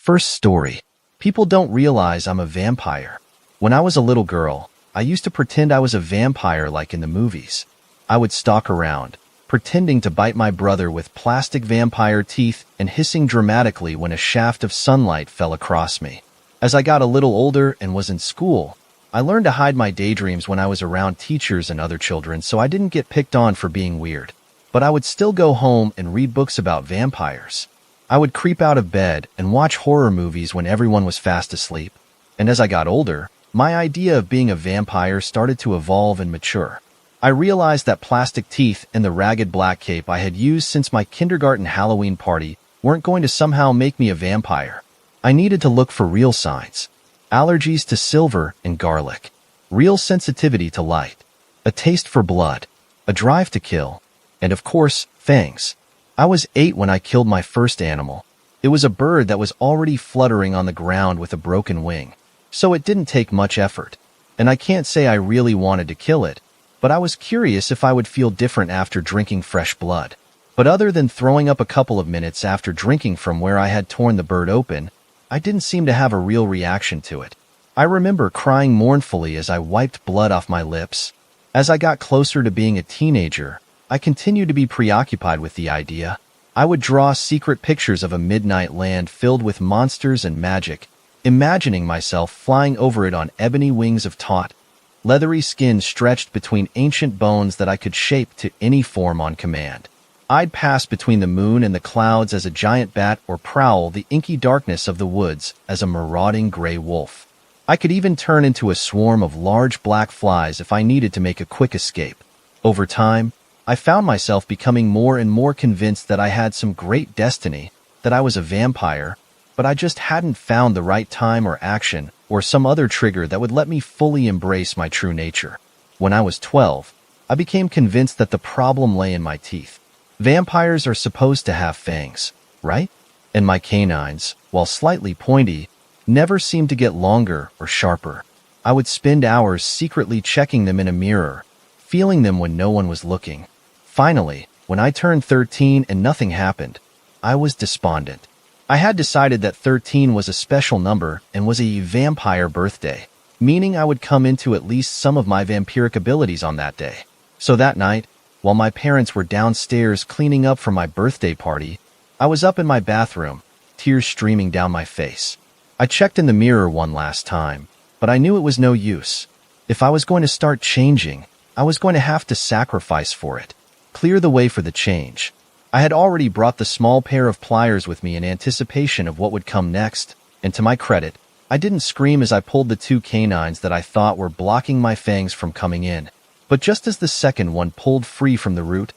First story. People don't realize I'm a vampire. When I was a little girl, I used to pretend I was a vampire like in the movies. I would stalk around, pretending to bite my brother with plastic vampire teeth and hissing dramatically when a shaft of sunlight fell across me. As I got a little older and was in school, I learned to hide my daydreams when I was around teachers and other children so I didn't get picked on for being weird. But I would still go home and read books about vampires. I would creep out of bed and watch horror movies when everyone was fast asleep. And as I got older, my idea of being a vampire started to evolve and mature. I realized that plastic teeth and the ragged black cape I had used since my kindergarten Halloween party weren't going to somehow make me a vampire. I needed to look for real signs. Allergies to silver and garlic. Real sensitivity to light. A taste for blood. A drive to kill. And of course, fangs. I was 8 when I killed my first animal. It was a bird that was already fluttering on the ground with a broken wing. So it didn't take much effort. And I can't say I really wanted to kill it, but I was curious if I would feel different after drinking fresh blood. But other than throwing up a couple of minutes after drinking from where I had torn the bird open, I didn't seem to have a real reaction to it. I remember crying mournfully as I wiped blood off my lips. As I got closer to being a teenager, I continued to be preoccupied with the idea. I would draw secret pictures of a midnight land filled with monsters and magic, imagining myself flying over it on ebony wings of taut, leathery skin stretched between ancient bones that I could shape to any form on command. I'd pass between the moon and the clouds as a giant bat or prowl the inky darkness of the woods as a marauding gray wolf. I could even turn into a swarm of large black flies if I needed to make a quick escape. Over time, I found myself becoming more and more convinced that I had some great destiny, that I was a vampire, but I just hadn't found the right time or action or some other trigger that would let me fully embrace my true nature. When I was 12, I became convinced that the problem lay in my teeth. Vampires are supposed to have fangs, right? And my canines, while slightly pointy, never seemed to get longer or sharper. I would spend hours secretly checking them in a mirror, feeling them when no one was looking. Finally, when I turned 13 and nothing happened, I was despondent. I had decided that 13 was a special number and was a vampire birthday, meaning I would come into at least some of my vampiric abilities on that day. So that night, while my parents were downstairs cleaning up for my birthday party, I was up in my bathroom, tears streaming down my face. I checked in the mirror one last time, but I knew it was no use. If I was going to start changing, I was going to have to sacrifice for it, clear the way for the change. I had already brought the small pair of pliers with me in anticipation of what would come next, and to my credit, I didn't scream as I pulled the 2 canines that I thought were blocking my fangs from coming in. But just as the second one pulled free from the root,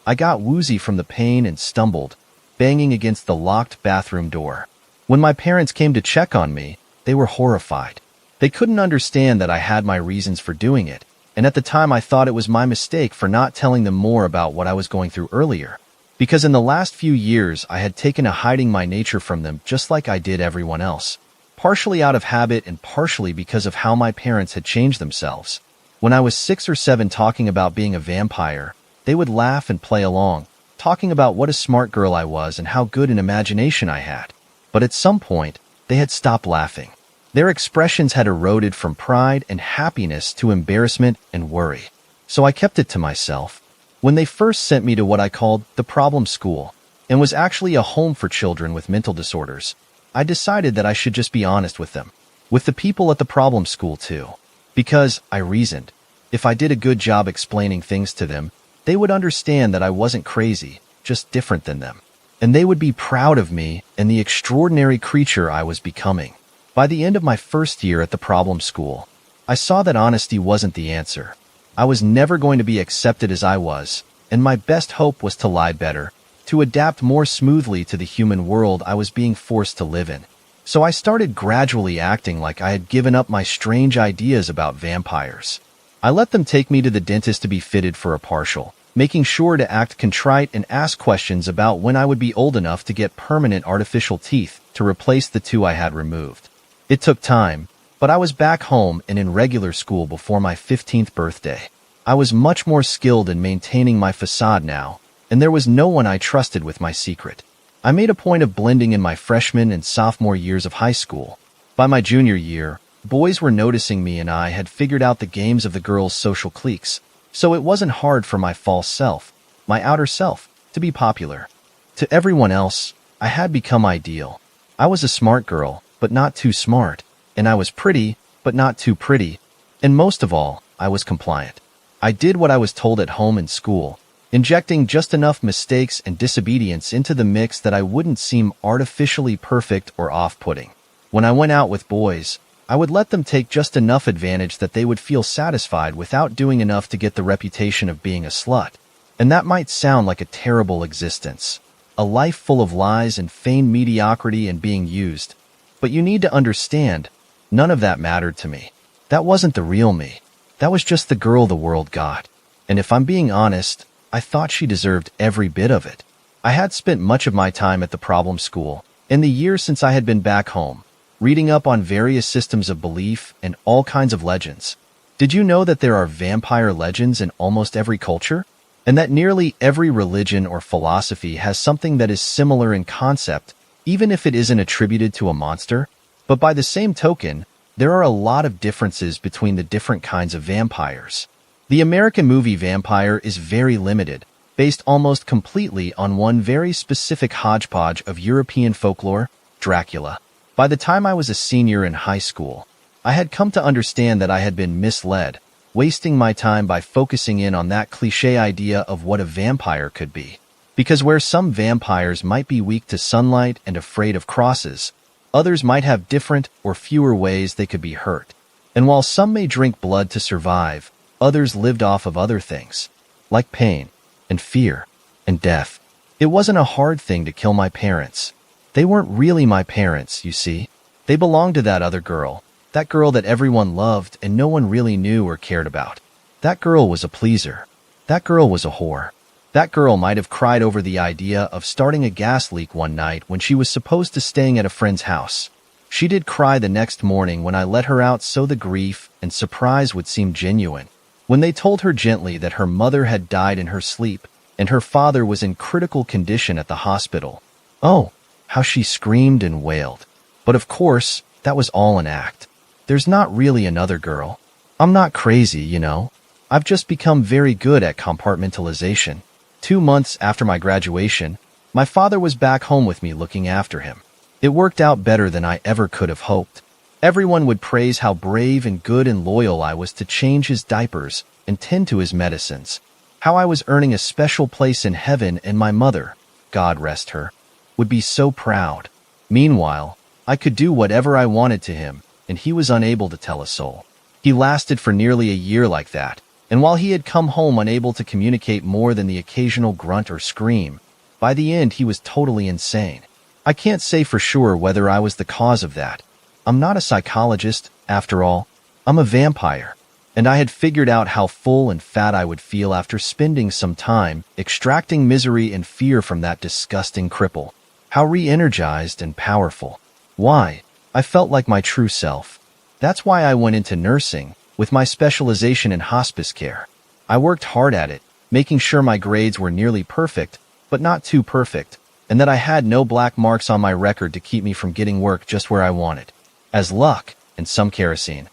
I got woozy from the pain and stumbled, banging against the locked bathroom door. When my parents came to check on me, they were horrified. They couldn't understand that I had my reasons for doing it, and at the time I thought it was my mistake for not telling them more about what I was going through earlier. Because in the last few years I had taken to hiding my nature from them just like I did everyone else, partially out of habit and partially because of how my parents had changed themselves. When I was 6 or 7 talking about being a vampire, they would laugh and play along, talking about what a smart girl I was and how good an imagination I had. But at some point, they had stopped laughing. Their expressions had eroded from pride and happiness to embarrassment and worry. So I kept it to myself. When they first sent me to what I called the problem school, and was actually a home for children with mental disorders, I decided that I should just be honest with them. With the people at the problem school too. Because, I reasoned, if I did a good job explaining things to them, they would understand that I wasn't crazy, just different than them. And they would be proud of me and the extraordinary creature I was becoming. By the end of my first year at the problem school, I saw that honesty wasn't the answer. I was never going to be accepted as I was, and my best hope was to lie better, to adapt more smoothly to the human world I was being forced to live in. So I started gradually acting like I had given up my strange ideas about vampires. I let them take me to the dentist to be fitted for a partial, making sure to act contrite and ask questions about when I would be old enough to get permanent artificial teeth to replace the 2 I had removed. It took time, but I was back home and in regular school before my 15th birthday. I was much more skilled in maintaining my facade now, and there was no one I trusted with my secret. I made a point of blending in my freshman and sophomore years of high school. By my junior year, boys were noticing me and I had figured out the games of the girls' social cliques, so it wasn't hard for my false self, my outer self, to be popular. To everyone else, I had become ideal. I was a smart girl, but not too smart, and I was pretty, but not too pretty, and most of all, I was compliant. I did what I was told at home and school, injecting just enough mistakes and disobedience into the mix that I wouldn't seem artificially perfect or off-putting. When I went out with boys, I would let them take just enough advantage that they would feel satisfied without doing enough to get the reputation of being a slut. And that might sound like a terrible existence, a life full of lies and feigned mediocrity and being used. But you need to understand, none of that mattered to me. That wasn't the real me. That was just the girl the world got. And if I'm being honest, I thought she deserved every bit of it. I had spent much of my time at the problem school, in the years since I had been back home, reading up on various systems of belief and all kinds of legends. Did you know that there are vampire legends in almost every culture? And that nearly every religion or philosophy has something that is similar in concept, even if it isn't attributed to a monster? But by the same token, there are a lot of differences between the different kinds of vampires. The American movie Vampire is very limited, based almost completely on one very specific hodgepodge of European folklore, Dracula. By the time I was a senior in high school, I had come to understand that I had been misled, wasting my time by focusing in on that cliché idea of what a vampire could be. Because where some vampires might be weak to sunlight and afraid of crosses, others might have different or fewer ways they could be hurt. And while some may drink blood to survive, others lived off of other things, like pain and fear and death. It wasn't a hard thing to kill my parents. They weren't really my parents, you see. They belonged to that other girl, that girl that everyone loved and no one really knew or cared about. That girl was a pleaser. That girl was a whore. That girl might have cried over the idea of starting a gas leak one night when she was supposed to staying at a friend's house. She did cry the next morning when I let her out, so the grief and surprise would seem genuine. When they told her gently that her mother had died in her sleep and her father was in critical condition at the hospital. Oh, how she screamed and wailed. But of course, that was all an act. There's not really another girl. I'm not crazy, you know. I've just become very good at compartmentalization. 2 months after my graduation, my father was back home with me looking after him. It worked out better than I ever could have hoped. Everyone would praise how brave and good and loyal I was to change his diapers and tend to his medicines. How I was earning a special place in heaven, and my mother, God rest her, would be so proud. Meanwhile, I could do whatever I wanted to him, and he was unable to tell a soul. He lasted for nearly a year like that, and while he had come home unable to communicate more than the occasional grunt or scream, by the end he was totally insane. I can't say for sure whether I was the cause of that. I'm not a psychologist, after all. I'm a vampire, and I had figured out how full and fat I would feel after spending some time extracting misery and fear from that disgusting cripple. How re-energized and powerful. Why? I felt like my true self. That's why I went into nursing, with my specialization in hospice care. I worked hard at it, making sure my grades were nearly perfect, but not too perfect, and that I had no black marks on my record to keep me from getting work just where I wanted. As luck, and some kerosene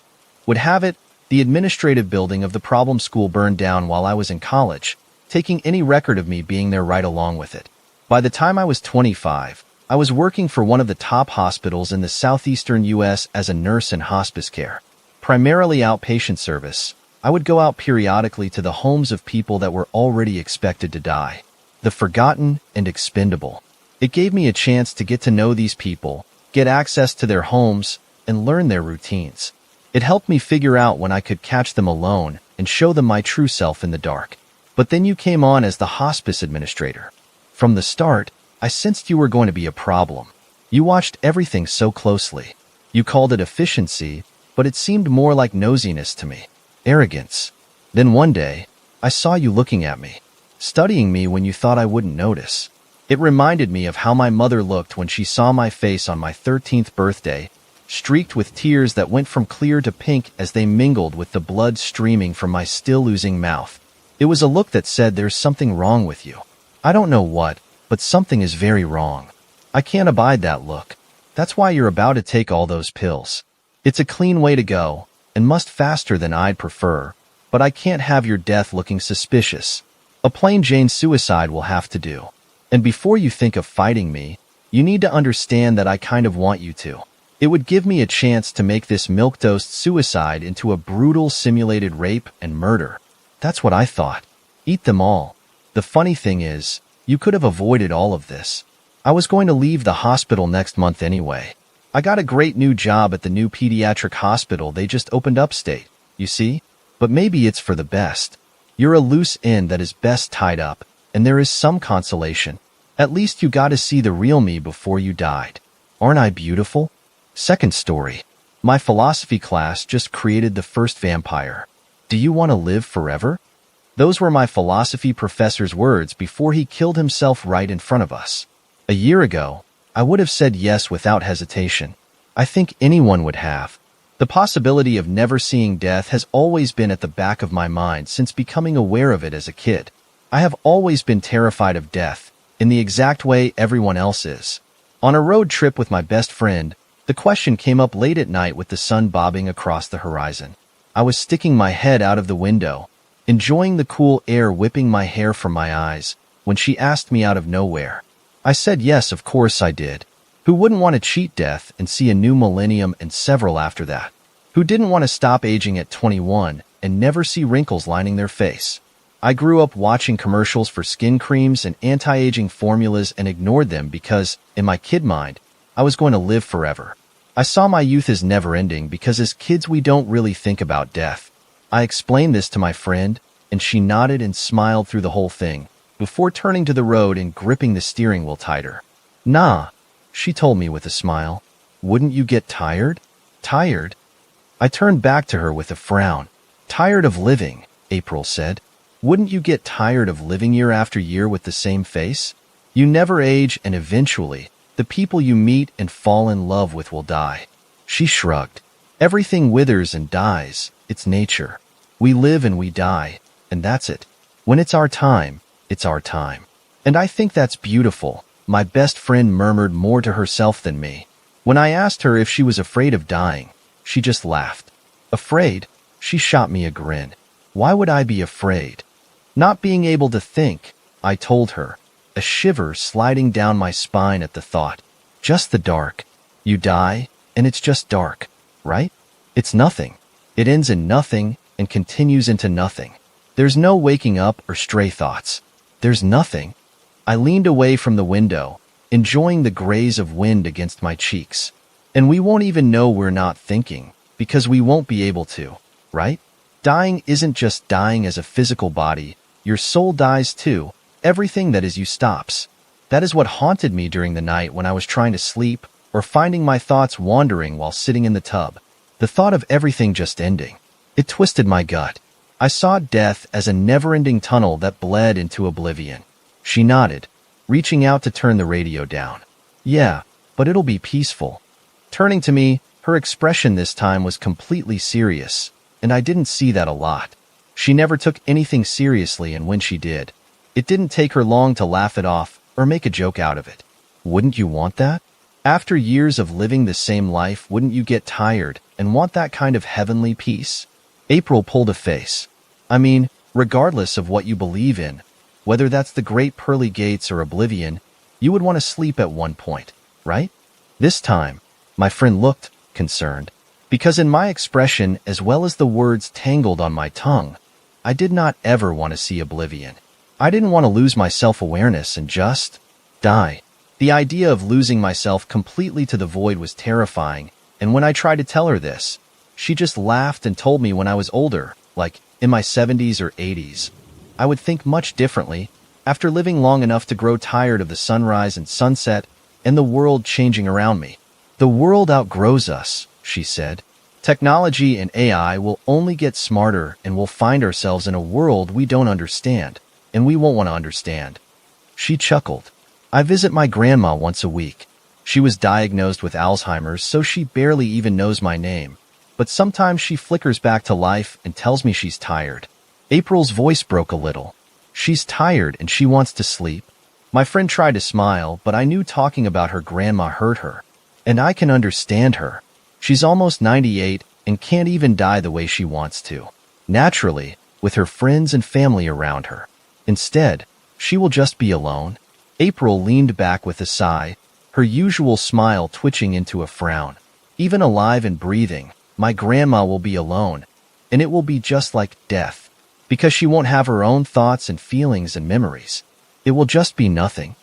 would have it, the administrative building of the problem school burned down while I was in college, taking any record of me being there right along with it. By the time I was 25, I was working for one of the top hospitals in the southeastern U.S. as a nurse in hospice care. Primarily outpatient service, I would go out periodically to the homes of people that were already expected to die. The forgotten and expendable. It gave me a chance to get to know these people, get access to their homes, and learn their routines. It helped me figure out when I could catch them alone and show them my true self in the dark. But then you came on as the hospice administrator. From the start, I sensed you were going to be a problem. You watched everything so closely. You called it efficiency, but it seemed more like nosiness to me. Arrogance. Then one day, I saw you looking at me, studying me when you thought I wouldn't notice. It reminded me of how my mother looked when she saw my face on my 13th birthday, streaked with tears that went from clear to pink as they mingled with the blood streaming from my still oozing mouth. It was a look that said, "There's something wrong with you. I don't know what, but something is very wrong." I can't abide that look. That's why you're about to take all those pills. It's a clean way to go, and must faster than I'd prefer, but I can't have your death looking suspicious. A plain Jane suicide will have to do. And before you think of fighting me, you need to understand that I kind of want you to. It would give me a chance to make this milquetoast suicide into a brutal simulated rape and murder. That's what I thought. Eat them all. The funny thing is, you could have avoided all of this. I was going to leave the hospital next month anyway. I got a great new job at the new pediatric hospital they just opened upstate, you see? But maybe it's for the best. You're a loose end that is best tied up, and there is some consolation. At least you got to see the real me before you died. Aren't I beautiful? Second story. My philosophy class just created the first vampire. Do you want to live forever? Those were my philosophy professor's words before he killed himself right in front of us. A year ago, I would have said yes without hesitation. I think anyone would have. The possibility of never seeing death has always been at the back of my mind since becoming aware of it as a kid. I have always been terrified of death, in the exact way everyone else is. On a road trip with my best friend, the question came up late at night with the sun bobbing across the horizon. I was sticking my head out of the window, enjoying the cool air whipping my hair from my eyes, when she asked me out of nowhere. I said yes, of course I did. Who wouldn't want to cheat death and see a new millennium and several after that? Who didn't want to stop aging at 21 and never see wrinkles lining their face? I grew up watching commercials for skin creams and anti-aging formulas and ignored them because, in my kid mind, I was going to live forever. I saw my youth as never-ending because as kids we don't really think about death. I explained this to my friend, and she nodded and smiled through the whole thing, before turning to the road and gripping the steering wheel tighter. Nah, she told me with a smile. Wouldn't you get tired? Tired? I turned back to her with a frown. Tired of living, April said. Wouldn't you get tired of living year after year with the same face? You never age, and eventually, the people you meet and fall in love with will die. She shrugged. Everything withers and dies. It's nature. We live and we die, and that's it. When it's our time, it's our time. And I think that's beautiful. My best friend murmured more to herself than me. When I asked her if she was afraid of dying, she just laughed. Afraid? She shot me a grin. Why would I be afraid? Not being able to think, I told her, a shiver sliding down my spine at the thought. Just the dark. You die, and it's just dark, right? It's nothing. It ends in nothing and continues into nothing. There's no waking up or stray thoughts. There's nothing. I leaned away from the window, enjoying the graze of wind against my cheeks. And we won't even know we're not thinking, because we won't be able to, right? Dying isn't just dying as a physical body. Your soul dies too. Everything that is you stops. That is what haunted me during the night when I was trying to sleep or finding my thoughts wandering while sitting in the tub. The thought of everything just ending. It twisted my gut. I saw death as a never-ending tunnel that bled into oblivion. She nodded, reaching out to turn the radio down. Yeah, but it'll be peaceful. Turning to me, her expression this time was completely serious, and I didn't see that a lot. She never took anything seriously, and when she did, it didn't take her long to laugh it off or make a joke out of it. Wouldn't you want that? After years of living the same life, wouldn't you get tired and want that kind of heavenly peace? April pulled a face. I mean, regardless of what you believe in, whether that's the great pearly gates or oblivion, you would want to sleep at one point, right? This time, my friend looked concerned, because in my expression as well as the words tangled on my tongue, I did not ever want to see oblivion. I didn't want to lose my self-awareness and just die. The idea of losing myself completely to the void was terrifying, and when I tried to tell her this, she just laughed and told me when I was older, like in my 70s or 80s, I would think much differently after living long enough to grow tired of the sunrise and sunset and the world changing around me. The world outgrows us, she said. Technology and AI will only get smarter, and we'll find ourselves in a world we don't understand, and we won't want to understand. She chuckled. I visit my grandma once a week. She was diagnosed with Alzheimer's, so she barely even knows my name. But sometimes she flickers back to life and tells me she's tired. April's voice broke a little. She's tired and she wants to sleep. My friend tried to smile, but I knew talking about her grandma hurt her. And I can understand her. She's almost 98 and can't even die the way she wants to. Naturally, with her friends and family around her. Instead, she will just be alone. April leaned back with a sigh, her usual smile twitching into a frown. Even alive and breathing, my grandma will be alone, and it will be just like death, because she won't have her own thoughts and feelings and memories. It will just be nothing.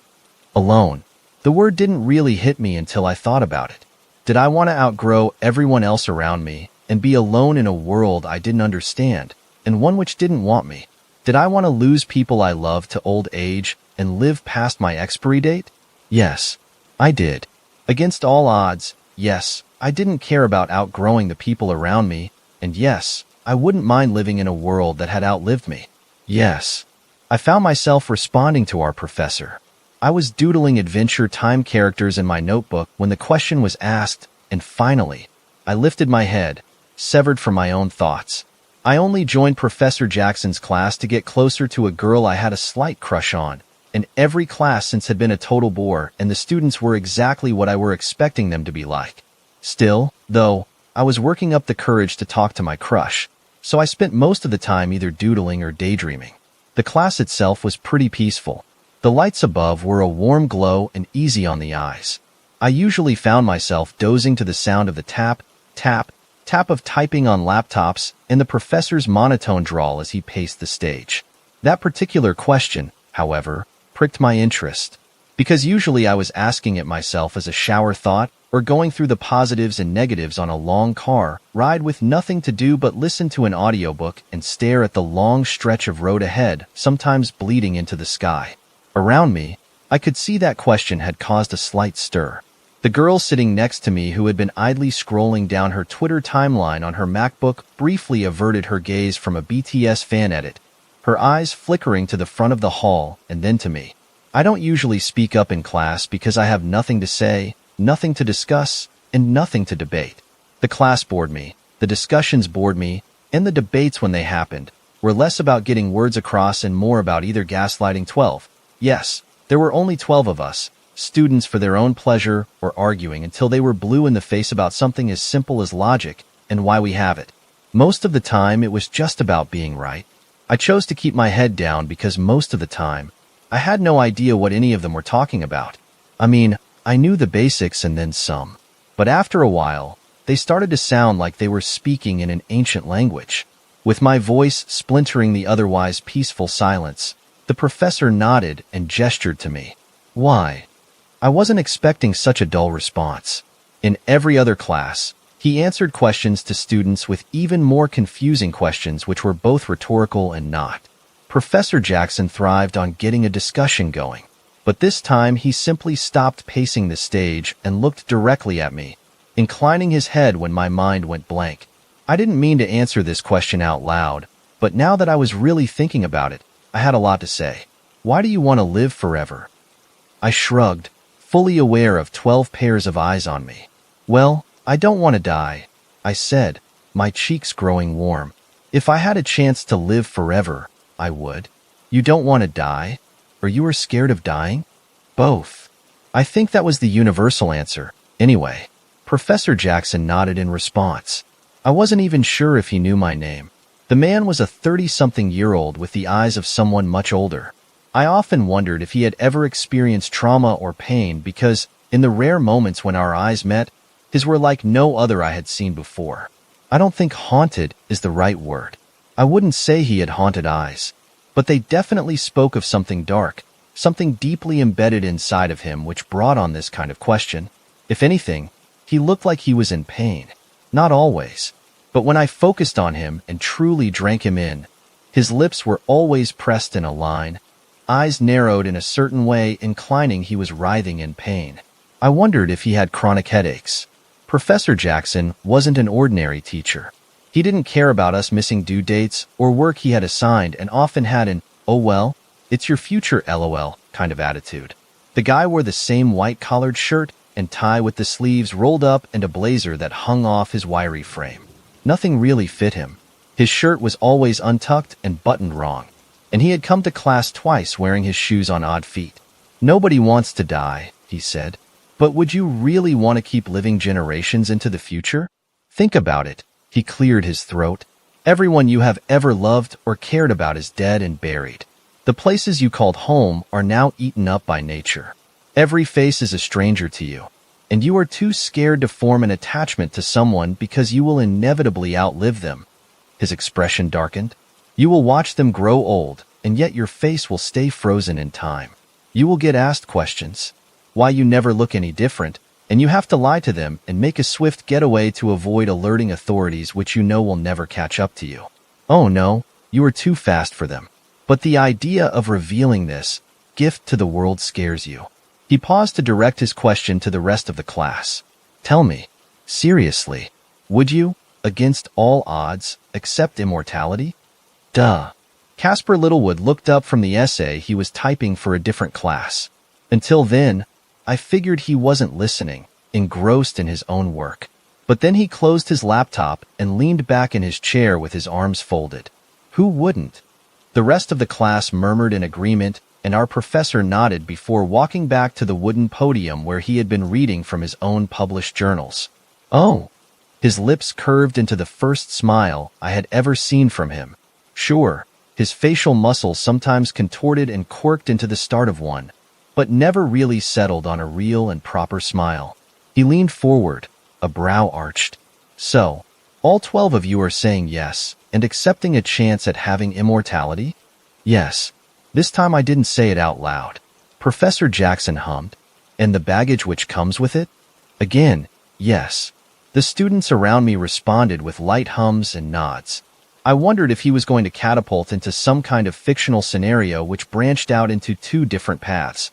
Alone. The word didn't really hit me until I thought about it. Did I want to outgrow everyone else around me and be alone in a world I didn't understand, and one which didn't want me? Did I want to lose people I loved to old age and live past my expiry date? Yes, I did. Against all odds, yes, I didn't care about outgrowing the people around me, and yes, I wouldn't mind living in a world that had outlived me. Yes. I found myself responding to our professor. I was doodling Adventure Time characters in my notebook when the question was asked, and finally, I lifted my head, severed from my own thoughts. I only joined Professor Jackson's class to get closer to a girl I had a slight crush on, and every class since had been a total bore, and the students were exactly what I were expecting them to be like. Still, though, I was working up the courage to talk to my crush, so I spent most of the time either doodling or daydreaming. The class itself was pretty peaceful. The lights above were a warm glow and easy on the eyes. I usually found myself dozing to the sound of the tap, tap, tap of typing on laptops and the professor's monotone drawl as he paced the stage. That particular question, however, pricked my interest, because usually I was asking it myself as a shower thought or going through the positives and negatives on a long car ride with nothing to do but listen to an audiobook and stare at the long stretch of road ahead, sometimes bleeding into the sky. Around me, I could see that question had caused a slight stir. The girl sitting next to me, who had been idly scrolling down her Twitter timeline on her MacBook, briefly averted her gaze from a BTS fan edit, her eyes flickering to the front of the hall and then to me. I don't usually speak up in class because I have nothing to say, nothing to discuss, and nothing to debate. The class bored me, the discussions bored me, and the debates when they happened were less about getting words across and more about either gaslighting 12. Yes, there were only 12 of us, students for their own pleasure, or arguing until they were blue in the face about something as simple as logic and why we have it. Most of the time, it was just about being right. I chose to keep my head down because most of the time, I had no idea what any of them were talking about. I mean, I knew the basics and then some. But after a while, they started to sound like they were speaking in an ancient language. With my voice splintering the otherwise peaceful silence, the professor nodded and gestured to me. Why? I wasn't expecting such a dull response. In every other class, he answered questions to students with even more confusing questions which were both rhetorical and not. Professor Jackson thrived on getting a discussion going. But this time he simply stopped pacing the stage and looked directly at me, inclining his head when my mind went blank. I didn't mean to answer this question out loud, but now that I was really thinking about it, I had a lot to say. Why do you want to live forever? I shrugged, fully aware of 12 pairs of eyes on me. Well, I don't want to die, I said, my cheeks growing warm. If I had a chance to live forever, I would. You don't want to die? Or you are scared of dying? Both. I think that was the universal answer. Anyway, Professor Jackson nodded in response. I wasn't even sure if he knew my name. The man was a 30-something-year-old with the eyes of someone much older. I often wondered if he had ever experienced trauma or pain because, in the rare moments when our eyes met, his were like no other I had seen before. I don't think haunted is the right word. I wouldn't say he had haunted eyes. But they definitely spoke of something dark, something deeply embedded inside of him which brought on this kind of question. If anything, he looked like he was in pain. Not always. But when I focused on him and truly drank him in, his lips were always pressed in a line, eyes narrowed in a certain way, inclining he was writhing in pain. I wondered if he had chronic headaches. Professor Jackson wasn't an ordinary teacher. He didn't care about us missing due dates or work he had assigned and often had an, oh well, it's your future LOL kind of attitude. The guy wore the same white-collared shirt and tie with the sleeves rolled up and a blazer that hung off his wiry frame. Nothing really fit him. His shirt was always untucked and buttoned wrong, and he had come to class twice wearing his shoes on odd feet. Nobody wants to die, he said. But would you really want to keep living generations into the future? Think about it. He cleared his throat. Everyone you have ever loved or cared about is dead and buried. The places you called home are now eaten up by nature. Every face is a stranger to you, and you are too scared to form an attachment to someone because you will inevitably outlive them. His expression darkened. You will watch them grow old, and yet your face will stay frozen in time. You will get asked questions, why you never look any different, and you have to lie to them and make a swift getaway to avoid alerting authorities which you know will never catch up to you. Oh no, you are too fast for them. But the idea of revealing this gift to the world scares you. He paused to direct his question to the rest of the class. Tell me, seriously, would you, against all odds, accept immortality? Duh. Casper Littlewood looked up from the essay he was typing for a different class. Until then, I figured he wasn't listening, engrossed in his own work. But then he closed his laptop and leaned back in his chair with his arms folded. Who wouldn't? The rest of the class murmured in agreement, and our professor nodded before walking back to the wooden podium where he had been reading from his own published journals. Oh! His lips curved into the first smile I had ever seen from him. Sure, his facial muscles sometimes contorted and quirked into the start of one, but never really settled on a real and proper smile. He leaned forward, a brow arched. So, all 12 of you are saying yes, and accepting a chance at having immortality? Yes. This time I didn't say it out loud. Professor Jackson hummed. And the baggage which comes with it? Again, yes. The students around me responded with light hums and nods. I wondered if he was going to catapult into some kind of fictional scenario which branched out into two different paths.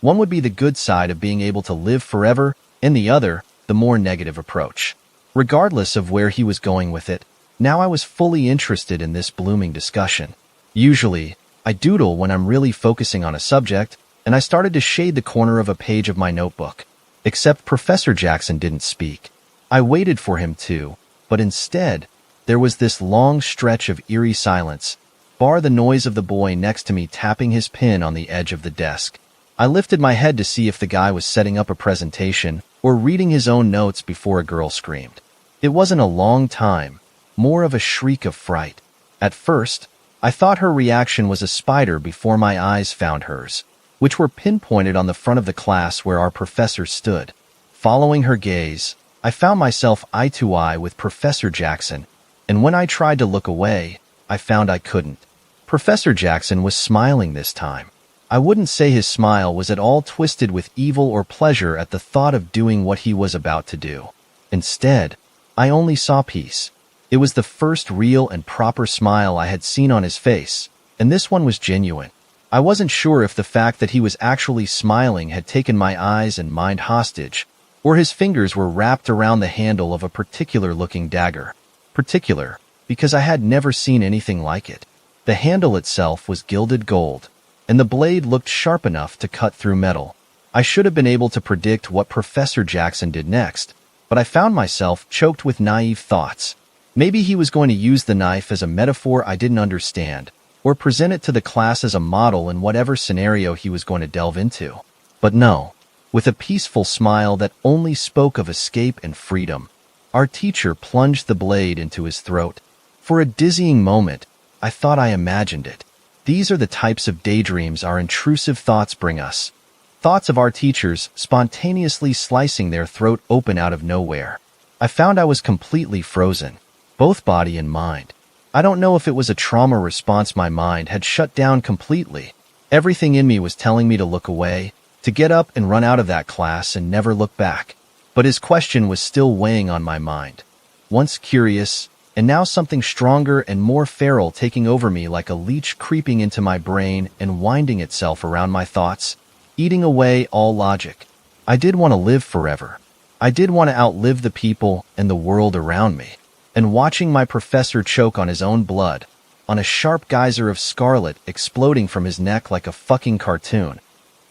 One would be the good side of being able to live forever, and the other, the more negative approach. Regardless of where he was going with it, now I was fully interested in this blooming discussion. Usually, I doodle when I'm really focusing on a subject, and I started to shade the corner of a page of my notebook. Except Professor Jackson didn't speak. I waited for him to, but instead, there was this long stretch of eerie silence, bar the noise of the boy next to me tapping his pen on the edge of the desk. I lifted my head to see if the guy was setting up a presentation or reading his own notes before a girl screamed. It wasn't a long time, more of a shriek of fright. At first, I thought her reaction was a spider before my eyes found hers, which were pinpointed on the front of the class where our professor stood. Following her gaze, I found myself eye to eye with Professor Jackson, and when I tried to look away, I found I couldn't. Professor Jackson was smiling this time. I wouldn't say his smile was at all twisted with evil or pleasure at the thought of doing what he was about to do. Instead, I only saw peace. It was the first real and proper smile I had seen on his face, and this one was genuine. I wasn't sure if the fact that he was actually smiling had taken my eyes and mind hostage, or his fingers were wrapped around the handle of a particular-looking dagger. Particular, because I had never seen anything like it. The handle itself was gilded gold, and the blade looked sharp enough to cut through metal. I should have been able to predict what Professor Jackson did next, but I found myself choked with naive thoughts. Maybe he was going to use the knife as a metaphor I didn't understand, or present it to the class as a model in whatever scenario he was going to delve into. But no, with a peaceful smile that only spoke of escape and freedom, our teacher plunged the blade into his throat. For a dizzying moment, I thought I imagined it. These are the types of daydreams our intrusive thoughts bring us. Thoughts of our teachers spontaneously slicing their throat open out of nowhere. I found I was completely frozen, both body and mind. I don't know if it was a trauma response my mind had shut down completely. Everything in me was telling me to look away, to get up and run out of that class and never look back. But his question was still weighing on my mind. Once curious, and now something stronger and more feral taking over me like a leech creeping into my brain and winding itself around my thoughts, eating away all logic. I did want to live forever. I did want to outlive the people and the world around me. And watching my professor choke on his own blood, on a sharp geyser of scarlet exploding from his neck like a fucking cartoon,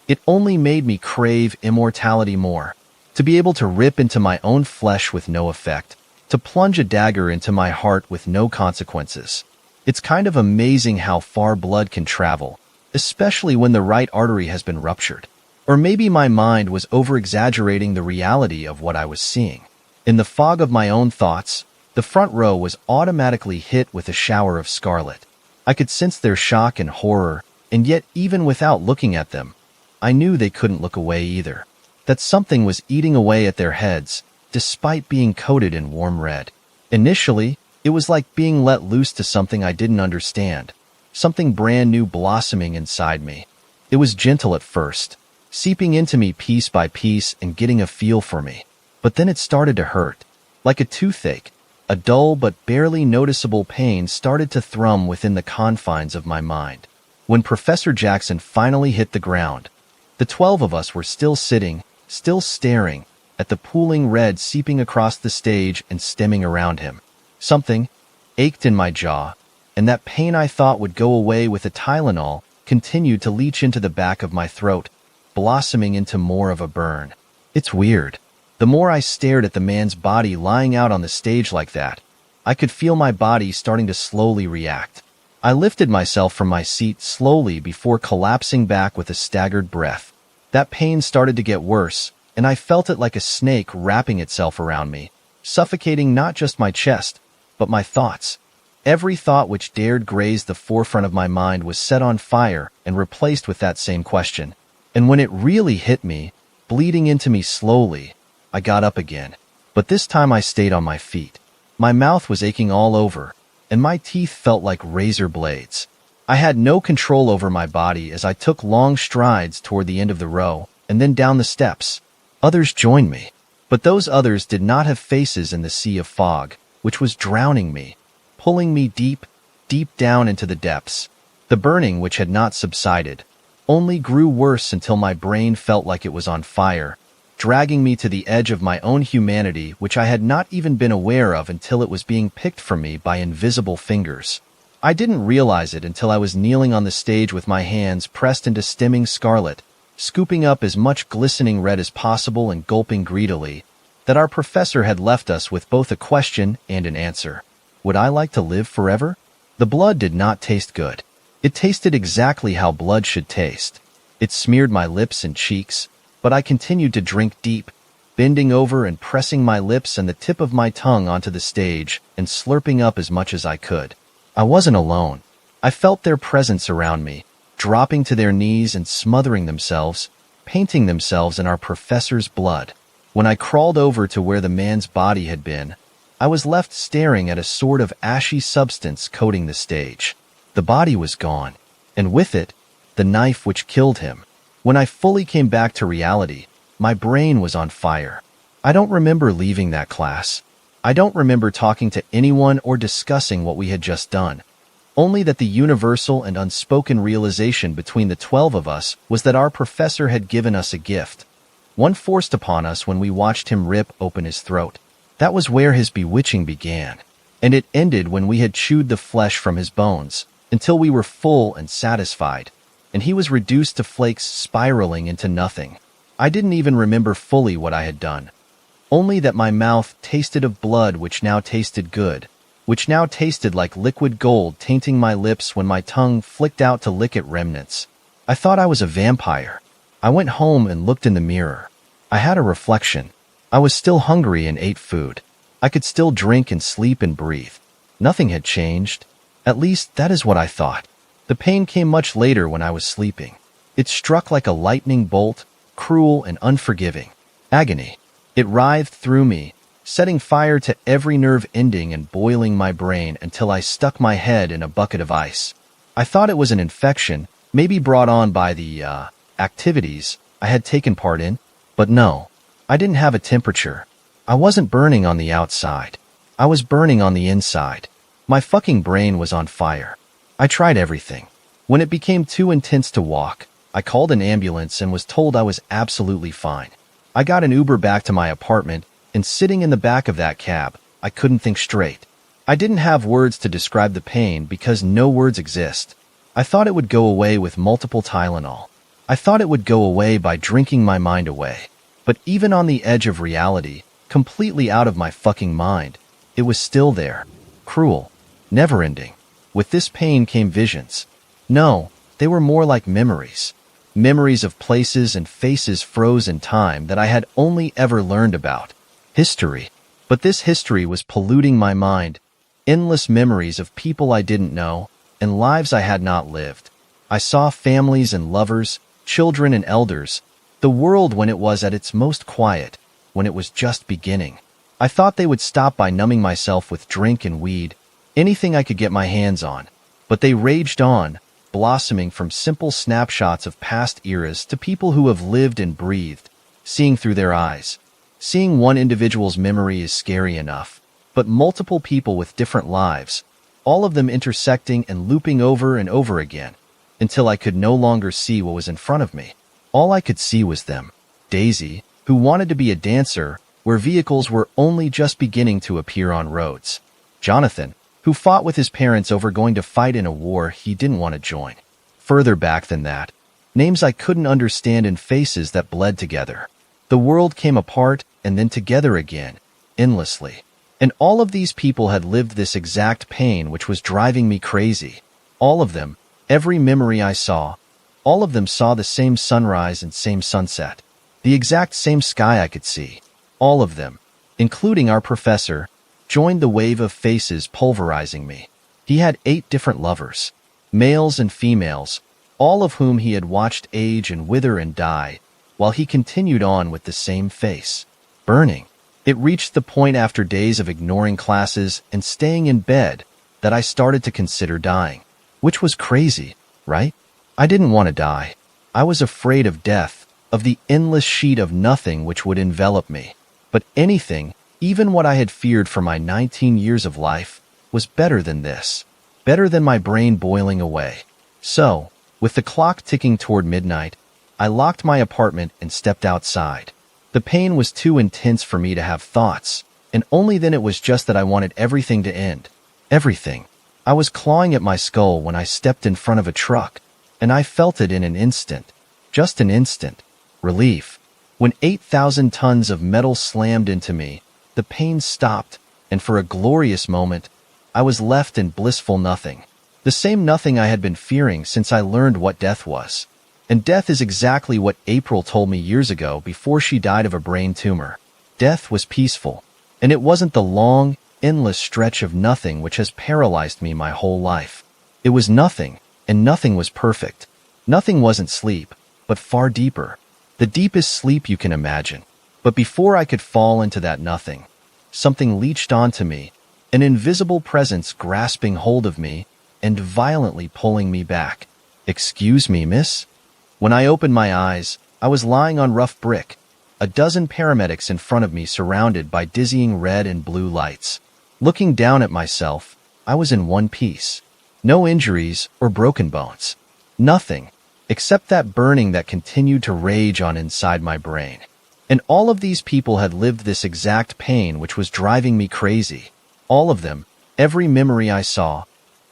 it only made me crave immortality more. To be able to rip into my own flesh with no effect, to plunge a dagger into my heart with no consequences. It's kind of amazing how far blood can travel, especially when the right artery has been ruptured. Or maybe my mind was over-exaggerating the reality of what I was seeing. In the fog of my own thoughts, the front row was automatically hit with a shower of scarlet. I could sense their shock and horror, and yet even without looking at them, I knew they couldn't look away either. That something was eating away at their heads, despite being coated in warm red. Initially, it was like being let loose to something I didn't understand, something brand new blossoming inside me. It was gentle at first, seeping into me piece by piece and getting a feel for me. But then it started to hurt. Like a toothache, a dull but barely noticeable pain started to thrum within the confines of my mind. When Professor Jackson finally hit the ground, the 12 of us were still sitting, still staring, at the pooling red seeping across the stage and stemming around him. Something ached in my jaw, and that pain I thought would go away with a Tylenol continued to leach into the back of my throat, blossoming into more of a burn. It's weird. The more I stared at the man's body lying out on the stage like that, I could feel my body starting to slowly react. I lifted myself from my seat slowly before collapsing back with a staggered breath. That pain started to get worse, and I felt it like a snake wrapping itself around me, suffocating not just my chest, but my thoughts. Every thought which dared graze the forefront of my mind was set on fire and replaced with that same question. And when it really hit me, bleeding into me slowly, I got up again. But this time I stayed on my feet. My mouth was aching all over, and my teeth felt like razor blades. I had no control over my body as I took long strides toward the end of the row and then down the steps. Others joined me, but those others did not have faces in the sea of fog, which was drowning me, pulling me deep, deep down into the depths. The burning, which had not subsided, only grew worse until my brain felt like it was on fire, dragging me to the edge of my own humanity, which I had not even been aware of until it was being picked from me by invisible fingers. I didn't realize it until I was kneeling on the stage with my hands pressed into stemming scarlet, scooping up as much glistening red as possible and gulping greedily, that our professor had left us with both a question and an answer. Would I like to live forever? The blood did not taste good. It tasted exactly how blood should taste. It smeared my lips and cheeks, but I continued to drink deep, bending over and pressing my lips and the tip of my tongue onto the stage and slurping up as much as I could. I wasn't alone. I felt their presence around me, dropping to their knees and smothering themselves, painting themselves in our professor's blood. When I crawled over to where the man's body had been, I was left staring at a sort of ashy substance coating the stage. The body was gone, and with it, the knife which killed him. When I fully came back to reality, my brain was on fire. I don't remember leaving that class. I don't remember talking to anyone or discussing what we had just done. Only that the universal and unspoken realization between the 12 of us was that our professor had given us a gift, one forced upon us when we watched him rip open his throat. That was where his bewitching began, and it ended when we had chewed the flesh from his bones, until we were full and satisfied, and he was reduced to flakes spiraling into nothing. I didn't even remember fully what I had done, only that my mouth tasted of blood which now tasted good, which now tasted like liquid gold tainting my lips when my tongue flicked out to lick at remnants. I thought I was a vampire. I went home and looked in the mirror. I had a reflection. I was still hungry and ate food. I could still drink and sleep and breathe. Nothing had changed. At least, that is what I thought. The pain came much later when I was sleeping. It struck like a lightning bolt, cruel and unforgiving. Agony. It writhed through me, setting fire to every nerve ending and boiling my brain until I stuck my head in a bucket of ice. I thought it was an infection, maybe brought on by the, activities I had taken part in, but no. I didn't have a temperature. I wasn't burning on the outside. I was burning on the inside. My fucking brain was on fire. I tried everything. When it became too intense to walk, I called an ambulance and was told I was absolutely fine. I got an Uber back to my apartment, and sitting in the back of that cab, I couldn't think straight. I didn't have words to describe the pain because no words exist. I thought it would go away with multiple Tylenol. I thought it would go away by drinking my mind away. But even on the edge of reality, completely out of my fucking mind, it was still there. Cruel. Never-ending. With this pain came visions. No, They were more like memories. Memories of places and faces froze in time that I had only ever learned about. History. But this history was polluting my mind. Endless memories of people I didn't know and lives I had not lived. I saw families and lovers, children and elders, the world when it was at its most quiet, when it was just beginning. I thought they would stop by numbing myself with drink and weed, anything I could get my hands on. But they raged on, blossoming from simple snapshots of past eras to people who have lived and breathed, seeing through their eyes. Seeing one individual's memory is scary enough, but multiple people with different lives, all of them intersecting and looping over and over again, until I could no longer see what was in front of me. All I could see was them. Daisy, who wanted to be a dancer, where vehicles were only just beginning to appear on roads. Jonathan, who fought with his parents over going to fight in a war he didn't want to join. Further back than that, names I couldn't understand and faces that bled together. The world came apart and then together again, endlessly. And all of these people had lived this exact pain which was driving me crazy. All of them, every memory I saw, all of them saw the same sunrise and same sunset. The exact same sky I could see. All of them, including our professor, joined the wave of faces pulverizing me. He had 8 different lovers, males and females, all of whom he had watched age and wither and die, while he continued on with the same face, burning. It reached the point after days of ignoring classes and staying in bed that I started to consider dying. Which was crazy, right? I didn't want to die. I was afraid of death, of the endless sheet of nothing which would envelop me. But anything, even what I had feared for my 19 years of life, was better than this. Better than my brain boiling away. So, with the clock ticking toward midnight, I locked my apartment and stepped outside. The pain was too intense for me to have thoughts, and only then it was just that I wanted everything to end. Everything. I was clawing at my skull when I stepped in front of a truck, and I felt it in an instant. Just an instant. Relief. When 8,000 tons of metal slammed into me, the pain stopped, and for a glorious moment, I was left in blissful nothing. The same nothing I had been fearing since I learned what death was. And death is exactly what April told me years ago before she died of a brain tumor. Death was peaceful, and it wasn't the long, endless stretch of nothing which has paralyzed me my whole life. It was nothing, and nothing was perfect. Nothing wasn't sleep, but far deeper. The deepest sleep you can imagine. But before I could fall into that nothing, something leached onto me, an invisible presence grasping hold of me and violently pulling me back. "Excuse me, miss?" When I opened my eyes, I was lying on rough brick, a dozen paramedics in front of me surrounded by dizzying red and blue lights. Looking down at myself, I was in one piece. No injuries or broken bones. Nothing, except that burning that continued to rage on inside my brain. And all of these people had lived this exact pain which was driving me crazy. All of them, every memory I saw,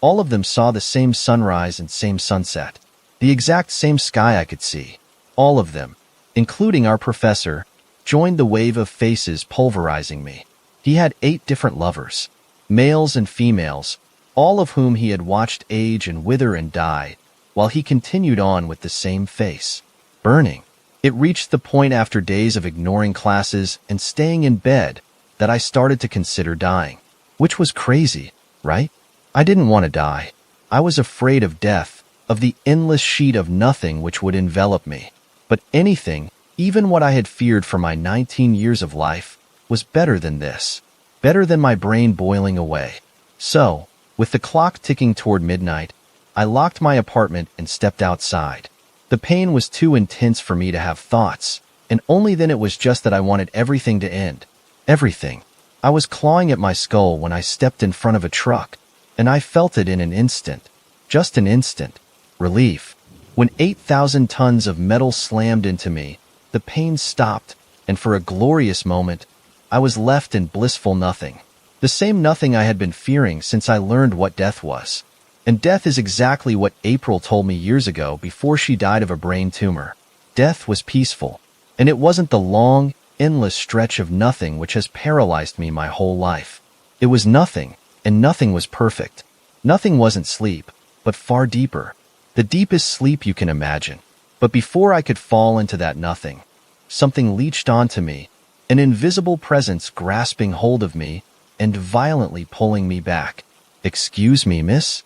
all of them saw the same sunrise and same sunset. The exact same sky I could see. All of them, including our professor, joined the wave of faces pulverizing me. He had 8 different lovers, males and females, all of whom he had watched age and wither and die, while he continued on with the same face, burning. It reached the point after days of ignoring classes and staying in bed that I started to consider dying. Which was crazy, right? I didn't want to die. I was afraid of death, of the endless sheet of nothing which would envelop me. But anything, even what I had feared for my 19 years of life, was better than this. Better than my brain boiling away. So, with the clock ticking toward midnight, I locked my apartment and stepped outside. The pain was too intense for me to have thoughts, and only then it was just that I wanted everything to end. Everything. I was clawing at my skull when I stepped in front of a truck, and I felt it in an instant. Just an instant. Relief. When 8,000 tons of metal slammed into me, the pain stopped, and for a glorious moment, I was left in blissful nothing. The same nothing I had been fearing since I learned what death was. And death is exactly what April told me years ago before she died of a brain tumor. Death was peaceful, and it wasn't the long, endless stretch of nothing which has paralyzed me my whole life. It was nothing, and nothing was perfect. Nothing wasn't sleep, but far deeper. The deepest sleep you can imagine. But before I could fall into that nothing, something leached onto me, an invisible presence grasping hold of me and violently pulling me back. "Excuse me, miss?"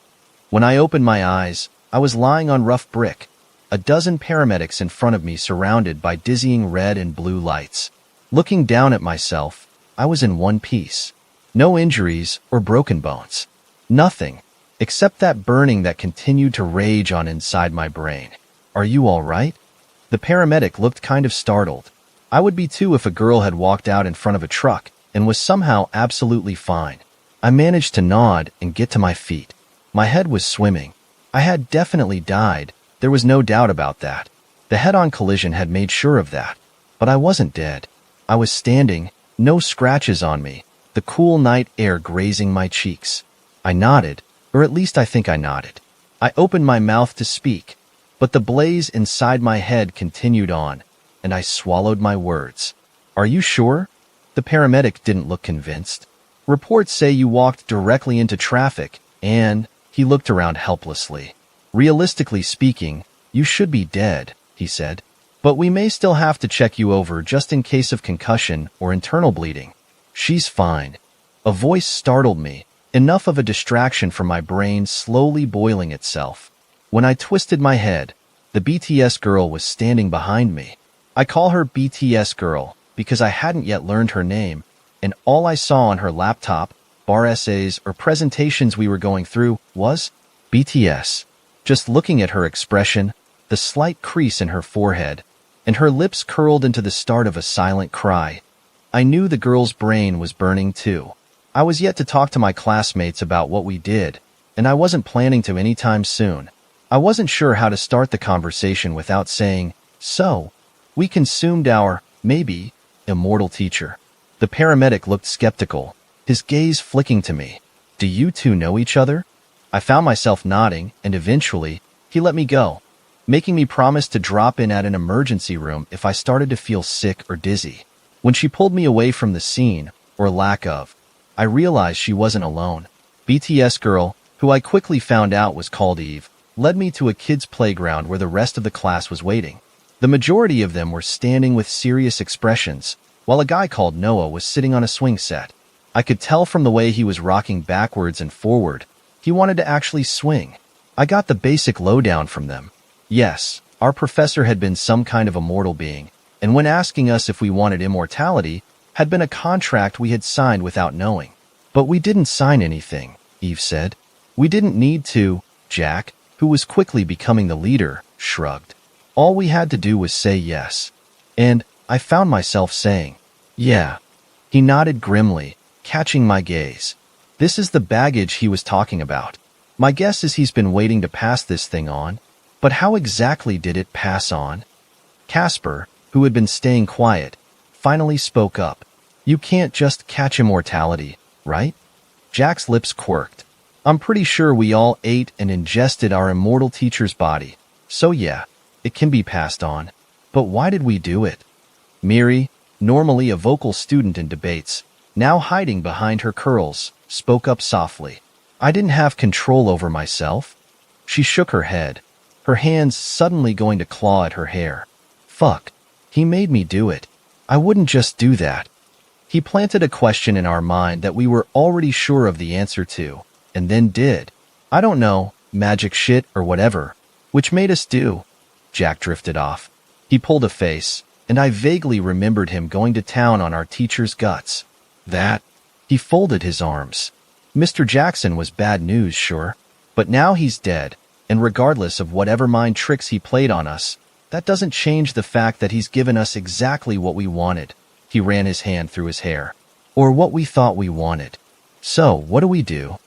When I opened my eyes, I was lying on rough brick, a dozen paramedics in front of me surrounded by dizzying red and blue lights. Looking down at myself, I was in one piece. No injuries or broken bones. Nothing, except that burning that continued to rage on inside my brain. "Are you all right?" The paramedic looked kind of startled. I would be too if a girl had walked out in front of a truck and was somehow absolutely fine. I managed to nod and get to my feet. My head was swimming. I had definitely died. There was no doubt about that. The head-on collision had made sure of that. But I wasn't dead. I was standing, no scratches on me, the cool night air grazing my cheeks. I nodded, or at least I think I nodded. I opened my mouth to speak, but the blaze inside my head continued on, and I swallowed my words. "Are you sure?" The paramedic didn't look convinced. "Reports say you walked directly into traffic, and..." He looked around helplessly. "Realistically speaking, you should be dead," he said. "But we may still have to check you over just in case of concussion or internal bleeding." "She's fine." A voice startled me, enough of a distraction from my brain slowly boiling itself. When I twisted my head, the BTS girl was standing behind me. I call her BTS girl because I hadn't yet learned her name, and all I saw on her laptop, bar essays, or presentations we were going through was BTS. Just looking at her expression, the slight crease in her forehead, and her lips curled into the start of a silent cry, I knew the girl's brain was burning too. I was yet to talk to my classmates about what we did, and I wasn't planning to anytime soon. I wasn't sure how to start the conversation without saying, "So, we consumed our, maybe, immortal teacher." The paramedic looked skeptical, his gaze flicking to me. "Do you two know each other?" I found myself nodding, and eventually, he let me go, making me promise to drop in at an emergency room if I started to feel sick or dizzy. When she pulled me away from the scene, or lack of, I realized she wasn't alone. BTS girl, who I quickly found out was called Eve, led me to a kids' playground where the rest of the class was waiting. The majority of them were standing with serious expressions, while a guy called Noah was sitting on a swing set. I could tell from the way he was rocking backwards and forward. He wanted to actually swing. I got the basic lowdown from them. Yes, our professor had been some kind of immortal being, and when asking us if we wanted immortality, had been a contract we had signed without knowing. "But we didn't sign anything," Eve said. "We didn't need to." Jack, who was quickly becoming the leader, shrugged. "All we had to do was say yes." And I found myself saying, "Yeah." He nodded grimly, catching my gaze. This is the baggage he was talking about. My guess is he's been waiting to pass this thing on. But how exactly did it pass on? Casper, who had been staying quiet, finally spoke up. "You can't just catch immortality, right?" Jack's lips quirked. "I'm pretty sure we all ate and ingested our immortal teacher's body. So yeah, it can be passed on. But why did we do it?" Miri, normally a vocal student in debates, now hiding behind her curls, spoke up softly. "I didn't have control over myself." She shook her head, her hands suddenly going to claw at her hair. "Fuck. He made me do it. I wouldn't just do that." He planted a question in our mind that we were already sure of the answer to, and then did. "I don't know, magic shit or whatever." "Which made us do." Jack drifted off. He pulled a face, and I vaguely remembered him going to town on our teacher's guts. That. He folded his arms. Mr. Jackson was bad news, sure. But now he's dead, and regardless of whatever mind tricks he played on us, that doesn't change the fact that he's given us exactly what we wanted. He ran his hand through his hair. Or what we thought we wanted. "So, what do we do?"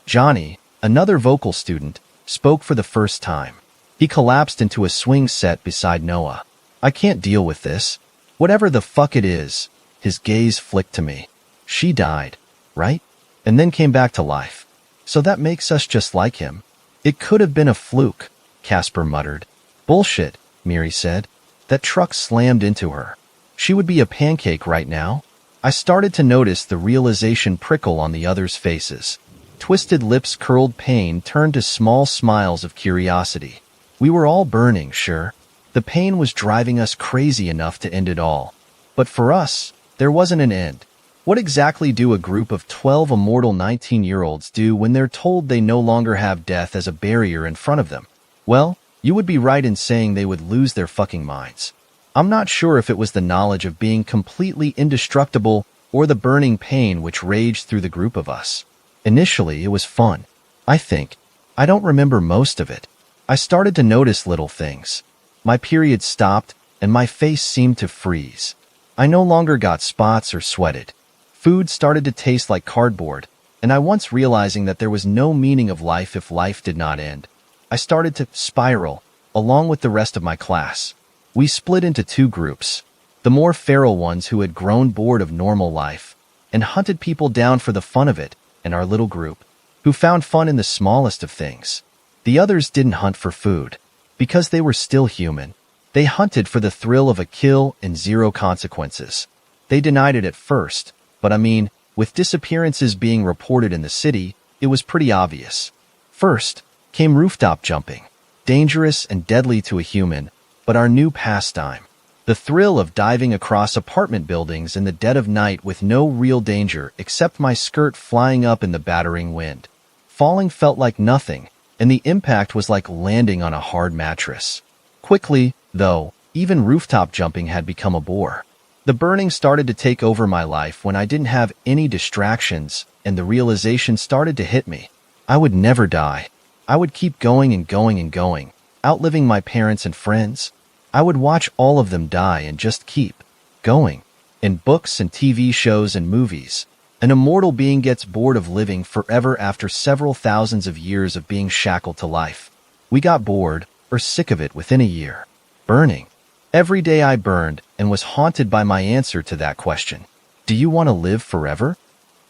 Johnny, another vocal student, spoke for the first time. He collapsed into a swing set beside Noah. "I can't deal with this. Whatever the fuck it is." His gaze flicked to me. "She died, right? And then came back to life. So that makes us just like him." "It could have been a fluke," Casper muttered. "Bullshit," Miri said. That truck slammed into her. She would be a pancake right now. I started to notice the realization prickle on the others' faces. Twisted lips curled, pain turned to small smiles of curiosity. We were all burning, sure. The pain was driving us crazy enough to end it all. But for us, there wasn't an end. What exactly do a group of 12 immortal 19-year-olds do when they're told they no longer have death as a barrier in front of them? Well, you would be right in saying they would lose their fucking minds. I'm not sure if it was the knowledge of being completely indestructible or the burning pain which raged through the group of us. Initially, it was fun. I think. I don't remember most of it. I started to notice little things. My period stopped, and my face seemed to freeze. I no longer got spots or sweated. Food started to taste like cardboard, and I once realizing that there was no meaning of life if life did not end. I started to spiral, along with the rest of my class. We split into two groups. The more feral ones who had grown bored of normal life and hunted people down for the fun of it, and our little group, who found fun in the smallest of things. The others didn't hunt for food, because they were still human. They hunted for the thrill of a kill and zero consequences. They denied it at first, but I mean, with disappearances being reported in the city, it was pretty obvious. First came rooftop jumping, dangerous and deadly to a human, but our new pastime. The thrill of diving across apartment buildings in the dead of night with no real danger except my skirt flying up in the battering wind. Falling felt like nothing, and the impact was like landing on a hard mattress. Quickly, though, even rooftop jumping had become a bore. The burning started to take over my life when I didn't have any distractions, and the realization started to hit me. I would never die. I would keep going and going and going, outliving my parents and friends. I would watch all of them die and just keep going. In books and TV shows and movies, an immortal being gets bored of living forever after several thousands of years of being shackled to life. We got bored, or sick of it within a year. Burning. Every day I burned and was haunted by my answer to that question. Do you want to live forever?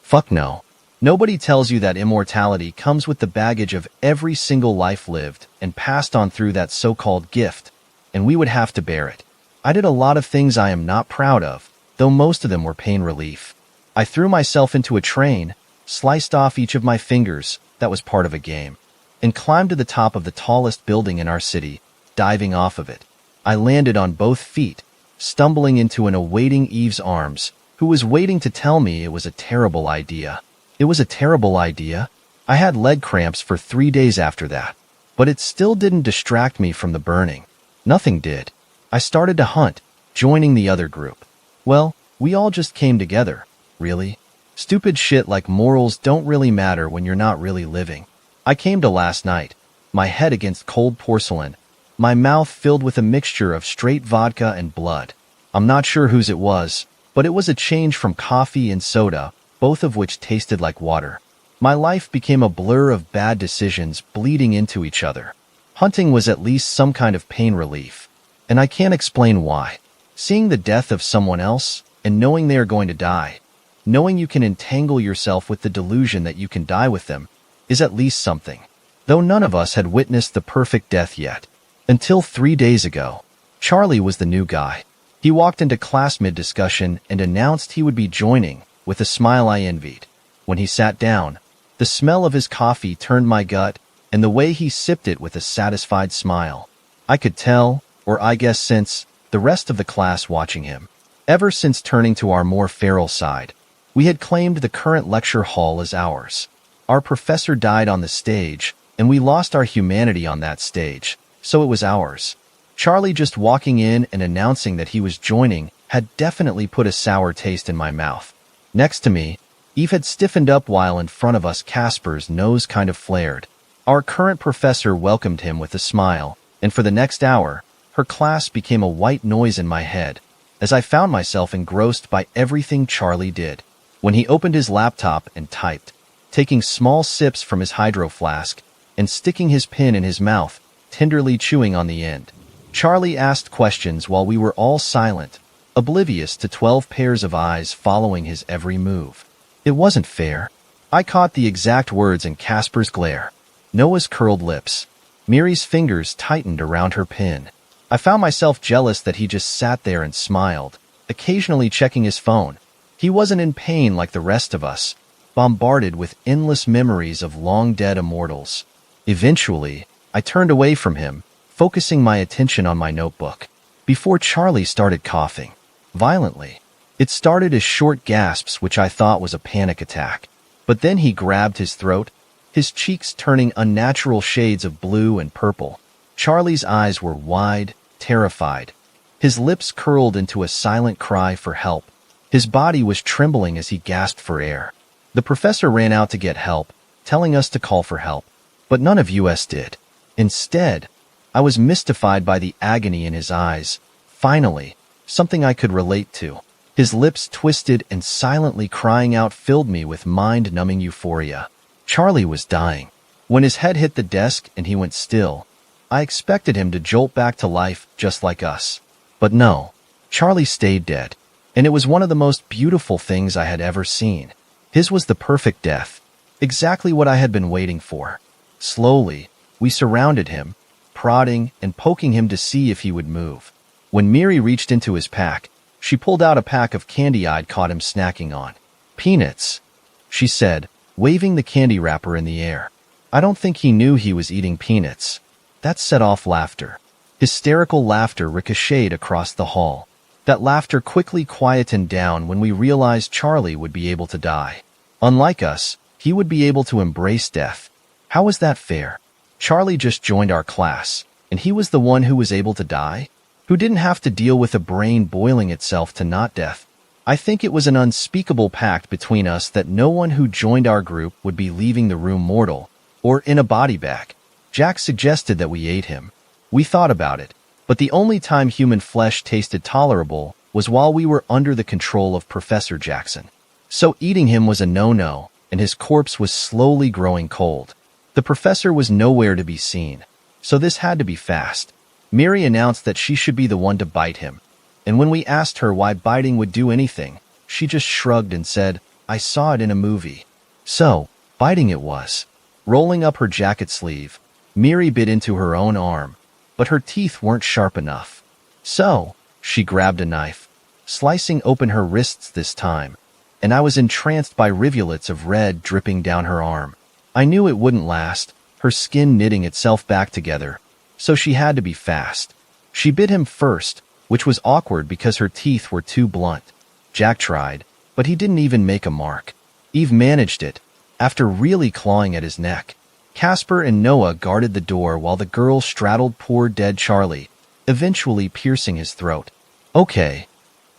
Fuck no. Nobody tells you that immortality comes with the baggage of every single life lived and passed on through that so-called gift, and we would have to bear it. I did a lot of things I am not proud of, though most of them were pain relief. I threw myself into a train, sliced off each of my fingers, that was part of a game, and climbed to the top of the tallest building in our city, diving off of it. I landed on both feet, stumbling into an awaiting Eve's arms, who was waiting to tell me it was a terrible idea. It was a terrible idea. I had leg cramps for 3 days after that, but it still didn't distract me from the burning. Nothing did. I started to hunt, joining the other group. Well, we all just came together, really. Stupid shit like morals don't really matter when you're not really living. I came to last night, my head against cold porcelain, my mouth filled with a mixture of straight vodka and blood. I'm not sure whose it was, but it was a change from coffee and soda, both of which tasted like water. My life became a blur of bad decisions bleeding into each other. Hunting was at least some kind of pain relief, and I can't explain why. Seeing the death of someone else and knowing they are going to die, knowing you can entangle yourself with the delusion that you can die with them, is at least something. Though none of us had witnessed the perfect death yet. Until 3 days ago, Charlie was the new guy. He walked into class mid-discussion and announced he would be joining, with a smile I envied. When he sat down, the smell of his coffee turned my gut, and the way he sipped it with a satisfied smile. I could tell, or I guess since, the rest of the class watching him. Ever since turning to our more feral side, we had claimed the current lecture hall as ours. Our professor died on the stage, and we lost our humanity on that stage, so it was ours. Charlie just walking in and announcing that he was joining had definitely put a sour taste in my mouth. Next to me, Eve had stiffened up while in front of us Casper's nose kind of flared. Our current professor welcomed him with a smile, and for the next hour, her class became a white noise in my head, as I found myself engrossed by everything Charlie did. When he opened his laptop and typed, taking small sips from his hydro flask, and sticking his pen in his mouth, tenderly chewing on the end. Charlie asked questions while we were all silent, oblivious to 12 pairs of eyes following his every move. It wasn't fair. I caught the exact words in Casper's glare. Noah's curled lips. Miri's fingers tightened around her pen. I found myself jealous that he just sat there and smiled, occasionally checking his phone. He wasn't in pain like the rest of us, bombarded with endless memories of long-dead immortals. Eventually, I turned away from him, focusing my attention on my notebook, before Charlie started coughing violently. It started as short gasps, which I thought was a panic attack. But then he grabbed his throat, his cheeks turning unnatural shades of blue and purple. Charlie's eyes were wide, terrified. His lips curled into a silent cry for help. His body was trembling as he gasped for air. The professor ran out to get help, telling us to call for help. But none of us did. Instead, I was mystified by the agony in his eyes. Finally, something I could relate to. His lips twisted and silently crying out filled me with mind-numbing euphoria. Charlie was dying. When his head hit the desk and he went still, I expected him to jolt back to life just like us. But no, Charlie stayed dead. And it was one of the most beautiful things I had ever seen. His was the perfect death. Exactly what I had been waiting for. Slowly, we surrounded him, prodding and poking him to see if he would move. When Miri reached into his pack, she pulled out a pack of candy I'd caught him snacking on. "Peanuts," she said, waving the candy wrapper in the air. I don't think he knew he was eating peanuts. That set off laughter. Hysterical laughter ricocheted across the hall. That laughter quickly quietened down when we realized Charlie would be able to die. Unlike us, he would be able to embrace death. How was that fair? Charlie just joined our class, and he was the one who was able to die? Who didn't have to deal with a brain boiling itself to not death? I think it was an unspeakable pact between us that no one who joined our group would be leaving the room mortal, or in a body bag. Jack suggested that we ate him. We thought about it, but the only time human flesh tasted tolerable was while we were under the control of Professor Jackson. So eating him was a no-no, and his corpse was slowly growing cold. The professor was nowhere to be seen, so this had to be fast. Miri announced that she should be the one to bite him, and when we asked her why biting would do anything, she just shrugged and said, "I saw it in a movie." So, biting it was. Rolling up her jacket sleeve, Miri bit into her own arm, but her teeth weren't sharp enough. So, she grabbed a knife, slicing open her wrists this time, and I was entranced by rivulets of red dripping down her arm. I knew it wouldn't last, her skin knitting itself back together, so she had to be fast. She bit him first, which was awkward because her teeth were too blunt. Jack tried, but he didn't even make a mark. Eve managed it, after really clawing at his neck. Casper and Noah guarded the door while the girl straddled poor dead Charlie, eventually piercing his throat. "Okay."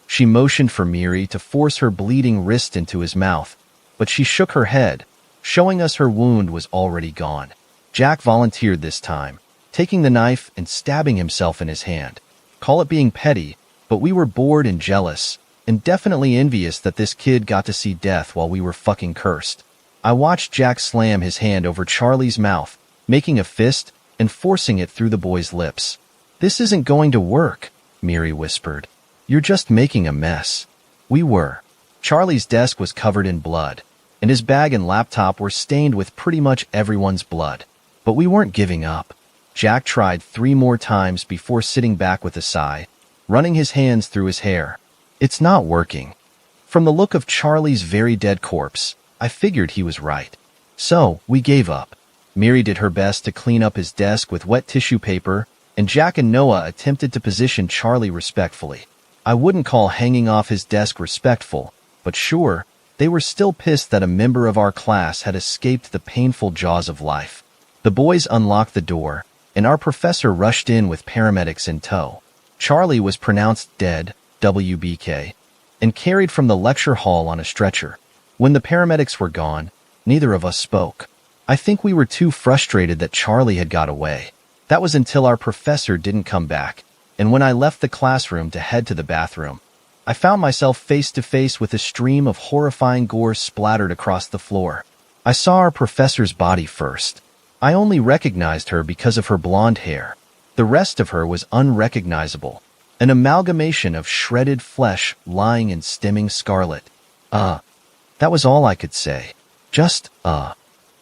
She motioned for Miri to force her bleeding wrist into his mouth, but she shook her head, showing us her wound was already gone. Jack volunteered this time, taking the knife and stabbing himself in his hand. Call it being petty, but we were bored and jealous, and definitely envious that this kid got to see death while we were fucking cursed. I watched Jack slam his hand over Charlie's mouth, making a fist and forcing it through the boy's lips. "This isn't going to work," Miri whispered. "You're just making a mess." We were. Charlie's desk was covered in blood, and his bag and laptop were stained with pretty much everyone's blood. But we weren't giving up. Jack tried 3 more times before sitting back with a sigh, running his hands through his hair. "It's not working." From the look of Charlie's very dead corpse, I figured he was right. So, we gave up. Miri did her best to clean up his desk with wet tissue paper, and Jack and Noah attempted to position Charlie respectfully. I wouldn't call hanging off his desk respectful, but sure, they were still pissed that a member of our class had escaped the painful jaws of life. The boys unlocked the door, and our professor rushed in with paramedics in tow. Charlie was pronounced dead, WBK, and carried from the lecture hall on a stretcher. When the paramedics were gone, neither of us spoke. I think we were too frustrated that Charlie had got away. That was until our professor didn't come back, and when I left the classroom to head to the bathroom, I found myself face to face with a stream of horrifying gore splattered across the floor. I saw our professor's body first. I only recognized her because of her blonde hair. The rest of her was unrecognizable, an amalgamation of shredded flesh lying in steaming scarlet. That was all I could say. Just,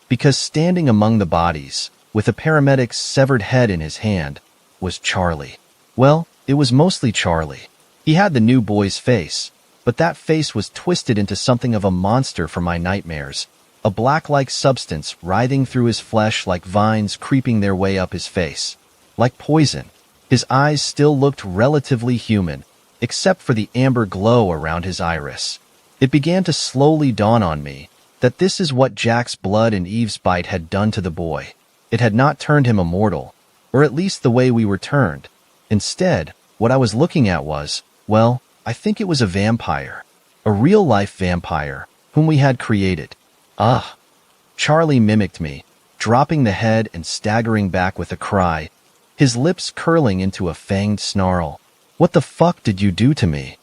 because standing among the bodies, with a paramedic's severed head in his hand, was Charlie. Well, it was mostly Charlie. He had the new boy's face, but that face was twisted into something of a monster from my nightmares. A black-like substance writhing through his flesh like vines creeping their way up his face. like poison. His eyes still looked relatively human, except for the amber glow around his iris. It began to slowly dawn on me that this is what Jack's blood and Eve's bite had done to the boy. It had not turned him immortal, or at least the way we were turned. Instead, what I was looking at was, well, I think it was a vampire. A real-life vampire, whom we had created. Ugh. Charlie mimicked me, dropping the head and staggering back with a cry, his lips curling into a fanged snarl. What the fuck did you do to me?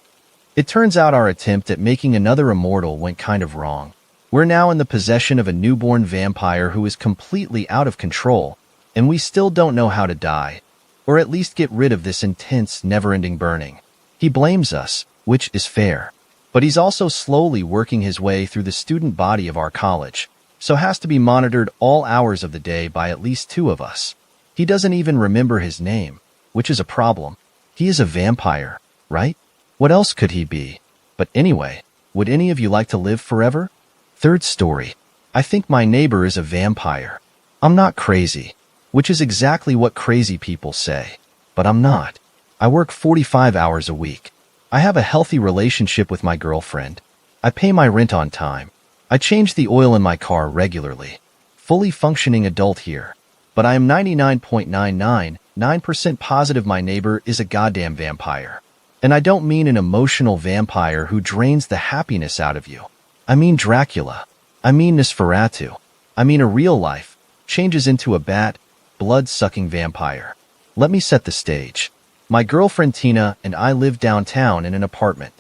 It turns out our attempt at making another immortal went kind of wrong. We're now in the possession of a newborn vampire who is completely out of control, and we still don't know how to die, or at least get rid of this intense, never-ending burning. He blames us, which is fair. But he's also slowly working his way through the student body of our college, so has to be monitored all hours of the day by at least 2 of us. He doesn't even remember his name, which is a problem. He is a vampire, right? What else could he be? But anyway, would any of you like to live forever? Third story. I think my neighbor is a vampire. I'm not crazy, which is exactly what crazy people say. But I'm not. I work 45 hours a week. I have a healthy relationship with my girlfriend. I pay my rent on time. I change the oil in my car regularly. Fully functioning adult here. But I am 99.999% positive my neighbor is a goddamn vampire. And I don't mean an emotional vampire who drains the happiness out of you. I mean Dracula. I mean Nosferatu. I mean a real life, changes into a bat, blood-sucking vampire. Let me set the stage. My girlfriend Tina and I live downtown in an apartment.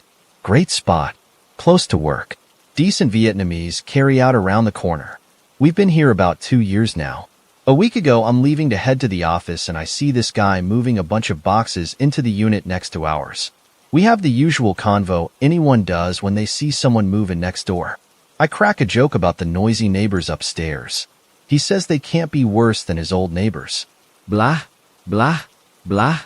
Great spot. Close to work. Decent Vietnamese carry out around the corner. We've been here about 2 years now. A week ago, I'm leaving to head to the office and I see this guy moving a bunch of boxes into the unit next to ours. We have the usual convo anyone does when they see someone move in next door. I crack a joke about the noisy neighbors upstairs. He says they can't be worse than his old neighbors. Blah, blah, blah.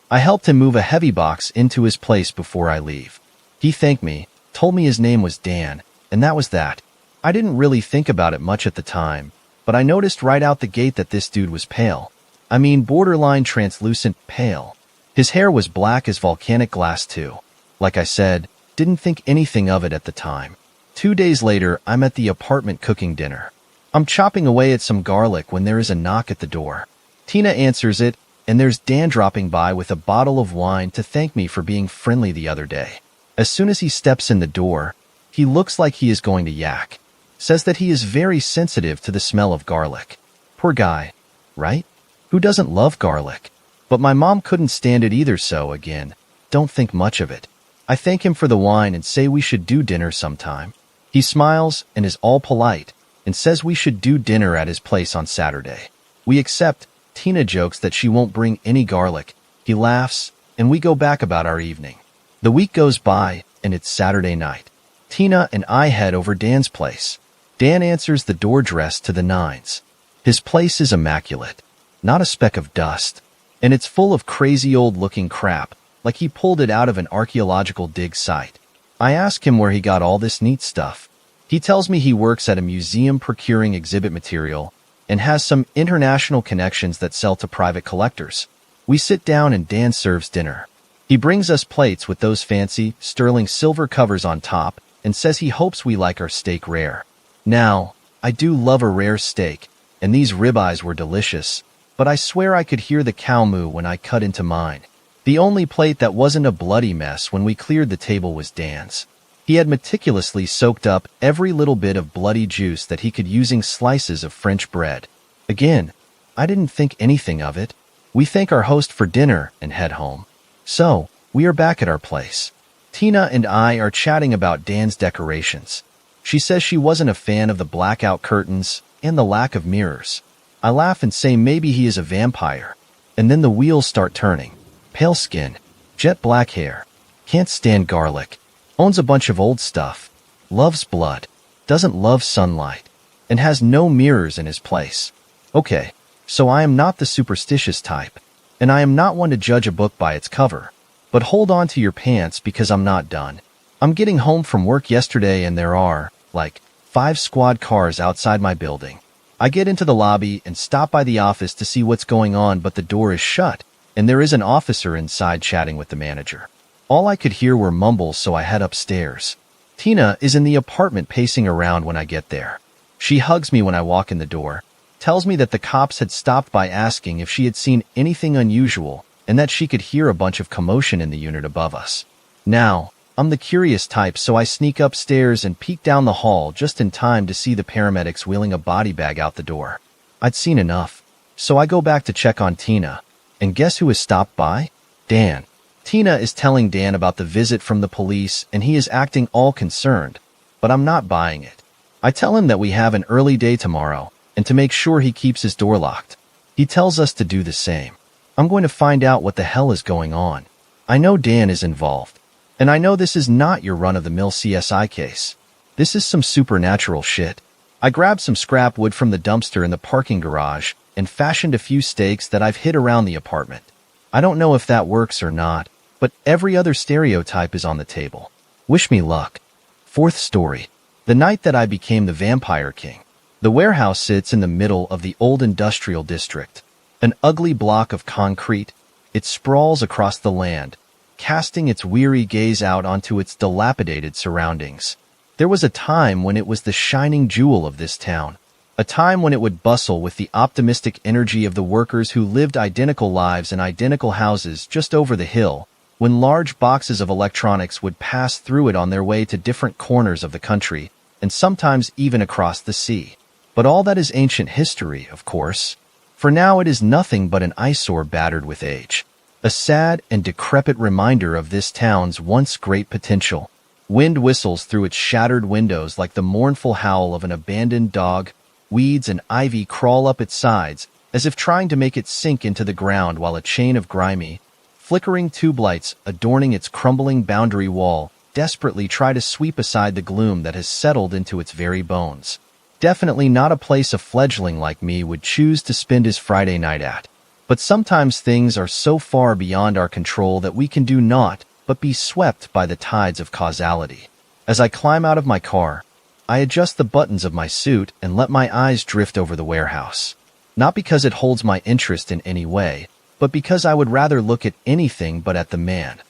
I helped him move a heavy box into his place before I leave. He thanked me, told me his name was Dan, and that was that. I didn't really think about it much at the time, but I noticed right out the gate that this dude was pale. I mean borderline translucent pale. His hair was black as volcanic glass too. Like I said, didn't think anything of it at the time. 2 days later, I'm at the apartment cooking dinner. I'm chopping away at some garlic when there is a knock at the door. Tina answers it, and there's Dan dropping by with a bottle of wine to thank me for being friendly the other day. As soon as he steps in the door, he looks like he is going to yak. Says that he is very sensitive to the smell of garlic. Poor guy, right? Who doesn't love garlic? But my mom couldn't stand it either, so again, don't think much of it. I thank him for the wine and say we should do dinner sometime. He smiles and is all polite and says we should do dinner at his place on Saturday. We accept. Tina jokes that she won't bring any garlic. He laughs, and we go back about our evening. The week goes by, and it's Saturday night. Tina and I head over Dan's place. Dan answers the door dressed to the nines. His place is immaculate. Not a speck of dust. And it's full of crazy old-looking crap, like he pulled it out of an archaeological dig site. I ask him where he got all this neat stuff. He tells me he works at a museum procuring exhibit material, and has some international connections that sell to private collectors. We sit down and Dan serves dinner. He brings us plates with those fancy, sterling silver covers on top and says he hopes we like our steak rare. Now, I do love a rare steak, and these ribeyes were delicious, but I swear I could hear the cow moo when I cut into mine. The only plate that wasn't a bloody mess when we cleared the table was Dan's. He had meticulously soaked up every little bit of bloody juice that he could using slices of French bread. Again, I didn't think anything of it. We thank our host for dinner and head home. So, we are back at our place. Tina and I are chatting about Dan's decorations. She says she wasn't a fan of the blackout curtains and the lack of mirrors. I laugh and say maybe he is a vampire. And then the wheels start turning. Pale skin, jet black hair, can't stand garlic, owns a bunch of old stuff, loves blood, doesn't love sunlight, and has no mirrors in his place. Okay, so I am not the superstitious type, and I am not one to judge a book by its cover. But hold on to your pants because I'm not done. I'm getting home from work yesterday and there are, like, 5 squad cars outside my building. I get into the lobby and stop by the office to see what's going on, but the door is shut, and there is an officer inside chatting with the manager. All I could hear were mumbles, so I head upstairs. Tina is in the apartment pacing around when I get there. She hugs me when I walk in the door, tells me that the cops had stopped by asking if she had seen anything unusual, and that she could hear a bunch of commotion in the unit above us. Now, I'm the curious type, so I sneak upstairs and peek down the hall just in time to see the paramedics wheeling a body bag out the door. I'd seen enough, so I go back to check on Tina. And guess who has stopped by? Dan. Tina is telling Dan about the visit from the police, and he is acting all concerned, but I'm not buying it. I tell him that we have an early day tomorrow, and to make sure he keeps his door locked. He tells us to do the same. I'm going to find out what the hell is going on. I know Dan is involved, and I know this is not your run-of-the-mill CSI case. This is some supernatural shit. I grabbed some scrap wood from the dumpster in the parking garage and fashioned a few stakes that I've hid around the apartment. I don't know if that works or not, but every other stereotype is on the table. Wish me luck. Fourth story. The night that I became the Vampire King. The warehouse sits in the middle of the old industrial district. An ugly block of concrete. It sprawls across the land, casting its weary gaze out onto its dilapidated surroundings. There was a time when it was the shining jewel of this town. A time when it would bustle with the optimistic energy of the workers who lived identical lives in identical houses just over the hill, when large boxes of electronics would pass through it on their way to different corners of the country, and sometimes even across the sea. But all that is ancient history, of course. For now it is nothing but an eyesore battered with age. A sad and decrepit reminder of this town's once great potential. Wind whistles through its shattered windows like the mournful howl of an abandoned dog. Weeds and ivy crawl up its sides, as if trying to make it sink into the ground, while a chain of grimy, flickering tube lights adorning its crumbling boundary wall desperately try to sweep aside the gloom that has settled into its very bones. Definitely not a place a fledgling like me would choose to spend his Friday night at. But sometimes things are so far beyond our control that we can do naught but be swept by the tides of causality. As I climb out of my car, I adjust the buttons of my suit and let my eyes drift over the warehouse. Not because it holds my interest in any way, but because I would rather look at anything but at the man.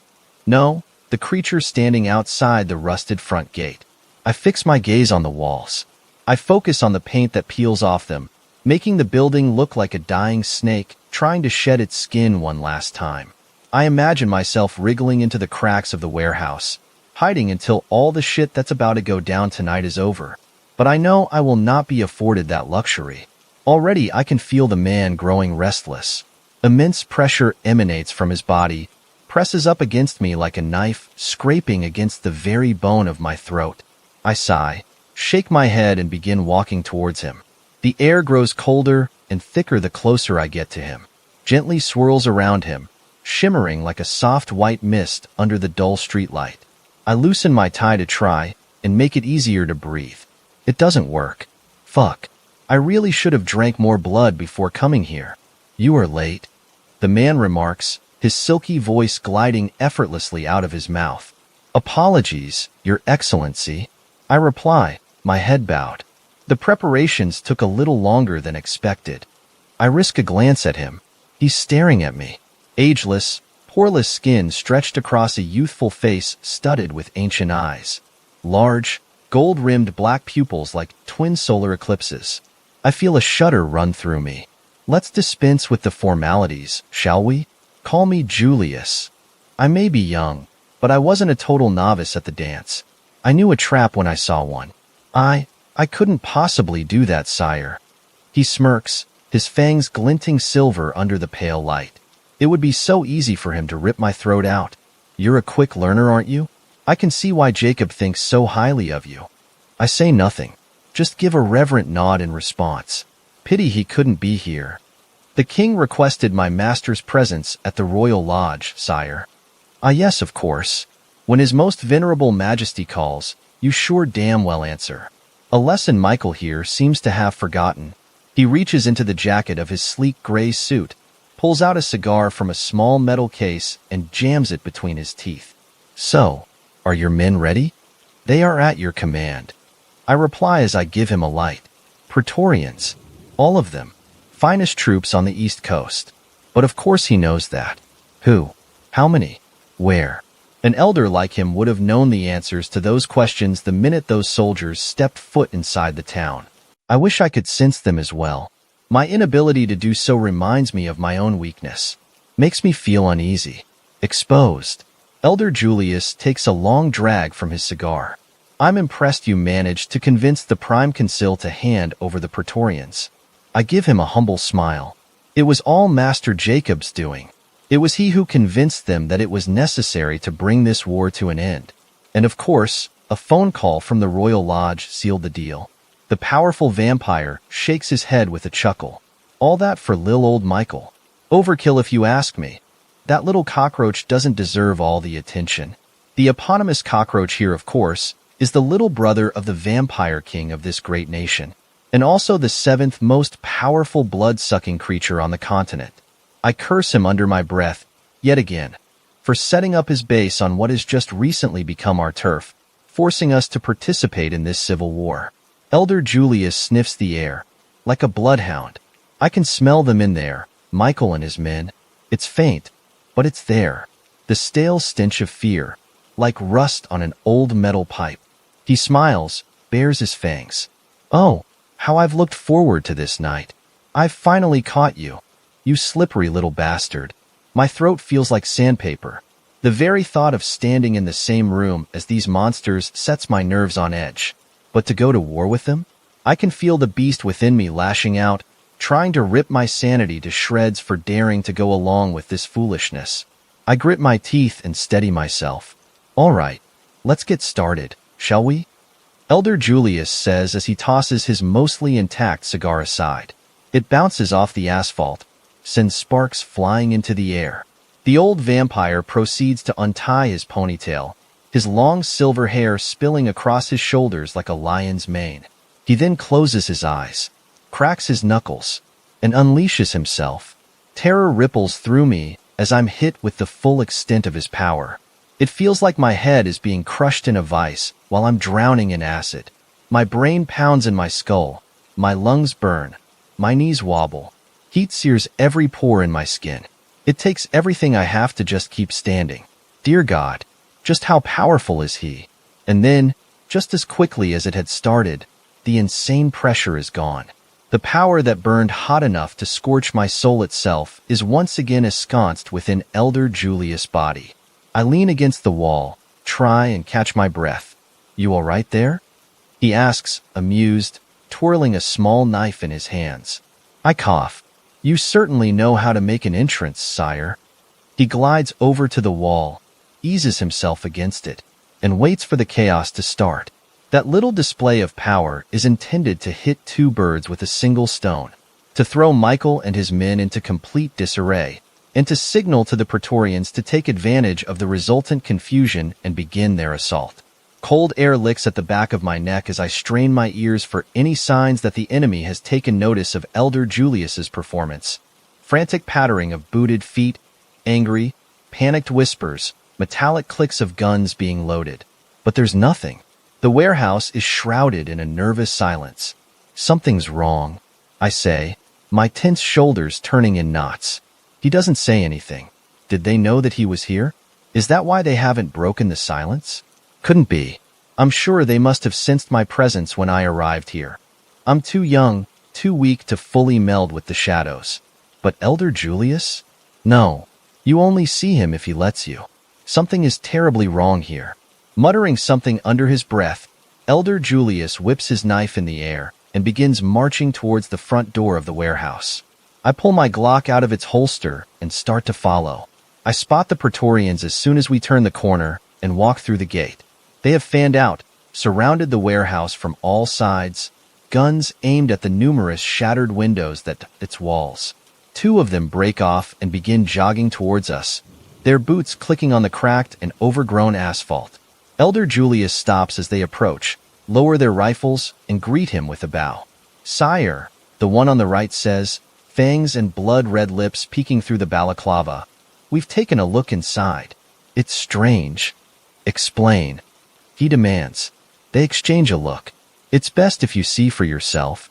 No, the creature standing outside the rusted front gate. I fix my gaze on the walls. I focus on the paint that peels off them, making the building look like a dying snake trying to shed its skin one last time. I imagine myself wriggling into the cracks of the warehouse, hiding until all the shit that's about to go down tonight is over. But I know I will not be afforded that luxury. Already I can feel the man growing restless. Immense pressure emanates from his body, presses up against me like a knife, scraping against the very bone of my throat. I sigh, shake my head, and begin walking towards him. The air grows colder and thicker the closer I get to him. Gently swirls around him, shimmering like a soft white mist under the dull streetlight. I loosen my tie to try and make it easier to breathe. It doesn't work. Fuck. I really should have drank more blood before coming here. You are late, the man remarks, his silky voice gliding effortlessly out of his mouth. Apologies, Your Excellency, I reply, my head bowed. The preparations took a little longer than expected. I risk a glance at him. He's staring at me. Ageless, poreless skin stretched across a youthful face studded with ancient eyes. Large, gold-rimmed black pupils like twin solar eclipses. I feel a shudder run through me. Let's dispense with the formalities, shall we? Call me Julius. I may be young, but I wasn't a total novice at the dance. I knew a trap when I saw one. I couldn't possibly do that, sire. He smirks, his fangs glinting silver under the pale light. It would be so easy for him to rip my throat out. You're a quick learner, aren't you? I can see why Jacob thinks so highly of you. I say nothing, just give a reverent nod in response. Pity he couldn't be here. The king requested my master's presence at the royal lodge, sire. Ah yes, of course. When his most venerable majesty calls, you sure damn well answer. A lesson Michael here seems to have forgotten. He reaches into the jacket of his sleek gray suit, pulls out a cigar from a small metal case, and jams it between his teeth. So, are your men ready? They are at your command. I reply as I give him a light. Praetorians. All of them. Finest troops on the East Coast. But of course he knows that. Who? How many? Where? An elder like him would have known the answers to those questions the minute those soldiers stepped foot inside the town. I wish I could sense them as well. My inability to do so reminds me of my own weakness. Makes me feel uneasy. Exposed. Elder Julius takes a long drag from his cigar. I'm impressed you managed to convince the Prime Consul to hand over the Praetorians. I give him a humble smile. It was all Master Jacob's doing. It was he who convinced them that it was necessary to bring this war to an end. And of course, a phone call from the Royal Lodge sealed the deal. The powerful vampire shakes his head with a chuckle. All that for lil old Michael. Overkill if you ask me. That little cockroach doesn't deserve all the attention. The eponymous cockroach here, of course, is the little brother of the vampire king of this great nation, and also the seventh most powerful blood-sucking creature on the continent. I curse him under my breath, yet again, for setting up his base on what has just recently become our turf, forcing us to participate in this civil war. Elder Julius sniffs the air, like a bloodhound. I can smell them in there, Michael and his men. It's faint, but it's there. The stale stench of fear, like rust on an old metal pipe. He smiles, bares his fangs. Oh, how I've looked forward to this night. I've finally caught you. You slippery little bastard. My throat feels like sandpaper. The very thought of standing in the same room as these monsters sets my nerves on edge. But to go to war with them? I can feel the beast within me lashing out, trying to rip my sanity to shreds for daring to go along with this foolishness. I grit my teeth and steady myself. All right, let's get started, shall we? Elder Julius says as he tosses his mostly intact cigar aside. It bounces off the asphalt, sends sparks flying into the air. The old vampire proceeds to untie his ponytail, his long silver hair spilling across his shoulders like a lion's mane. He then closes his eyes, cracks his knuckles, and unleashes himself. Terror ripples through me as I'm hit with the full extent of his power. It feels like my head is being crushed in a vice while I'm drowning in acid. My brain pounds in my skull, my lungs burn, my knees wobble. Heat sears every pore in my skin. It takes everything I have to just keep standing. Dear God, just how powerful is he? And then, just as quickly as it had started, the insane pressure is gone. The power that burned hot enough to scorch my soul itself is once again ensconced within Elder Julius' body. I lean against the wall, try and catch my breath. You all right there? He asks, amused, twirling a small knife in his hands. I cough. You certainly know how to make an entrance, sire. He glides over to the wall, eases himself against it, and waits for the chaos to start. That little display of power is intended to hit two birds with a single stone, to throw Michael and his men into complete disarray, and to signal to the Praetorians to take advantage of the resultant confusion and begin their assault. Cold air licks at the back of my neck as I strain my ears for any signs that the enemy has taken notice of Elder Julius's performance. Frantic pattering of booted feet, angry, panicked whispers, metallic clicks of guns being loaded. But there's nothing. The warehouse is shrouded in a nervous silence. Something's wrong, I say, my tense shoulders turning in knots. He doesn't say anything. Did they know that he was here? Is that why they haven't broken the silence? Couldn't be. I'm sure they must have sensed my presence when I arrived here. I'm too young, too weak to fully meld with the shadows. But Elder Julius? No. You only see him if he lets you. Something is terribly wrong here. Muttering something under his breath, Elder Julius whips his knife in the air and begins marching towards the front door of the warehouse. I pull my Glock out of its holster and start to follow. I spot the Praetorians as soon as we turn the corner and walk through the gate. They have fanned out, surrounded the warehouse from all sides, guns aimed at the numerous shattered windows that its walls. Two of them break off and begin jogging towards us, their boots clicking on the cracked and overgrown asphalt. Elder Julius stops as they approach, lower their rifles, and greet him with a bow. Sire, the one on the right says, fangs and blood-red lips peeking through the balaclava. We've taken a look inside. It's strange. Explain. He demands. They exchange a look. It's best if you see for yourself.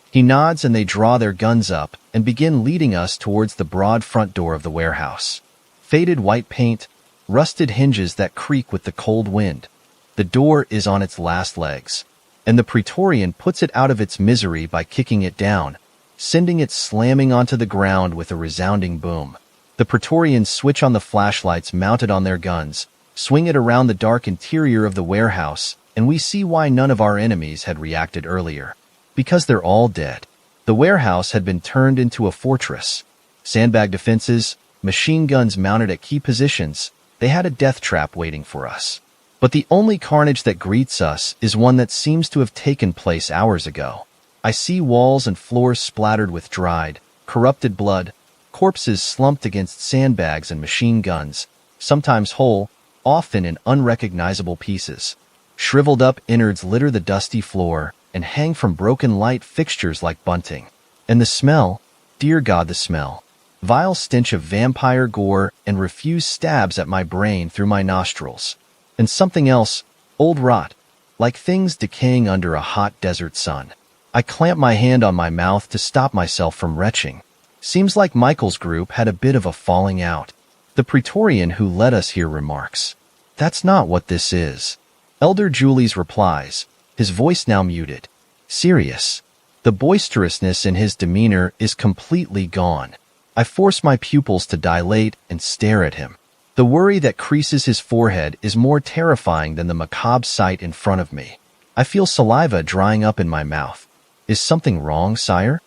He He nods and they draw their guns up and begin leading us towards the broad front door of the warehouse. Faded white paint, rusted hinges that creak with the cold wind. The door is on its last legs, and the Praetorian puts it out of its misery by kicking it down, sending it slamming onto the ground with a resounding boom. The Praetorians switch on the flashlights mounted on their guns, swing it around the dark interior of the warehouse, and we see why none of our enemies had reacted earlier. Because they're all dead. The warehouse had been turned into a fortress. Sandbag defenses, machine guns mounted at key positions. They had a death trap waiting for us. But the only carnage that greets us is one that seems to have taken place hours ago. I see walls and floors splattered with dried, corrupted blood, corpses slumped against sandbags and machine guns, sometimes whole, often in unrecognizable pieces. Shriveled up innards litter the dusty floor and hang from broken light fixtures like bunting. And the smell, dear God, the smell. Vile stench of vampire gore and refused stabs at my brain through my nostrils. And something else, old rot, like things decaying under a hot desert sun. I clamp my hand on my mouth to stop myself from retching. Seems like Michael's group had a bit of a falling out. The Praetorian who led us here remarks, "That's not what this is." Elder Julius replies, his voice now muted. Serious. The boisterousness in his demeanor is completely gone. I force my pupils to dilate and stare at him. The worry that creases his forehead is more terrifying than the macabre sight in front of me. I feel saliva drying up in my mouth. Is something wrong, sire?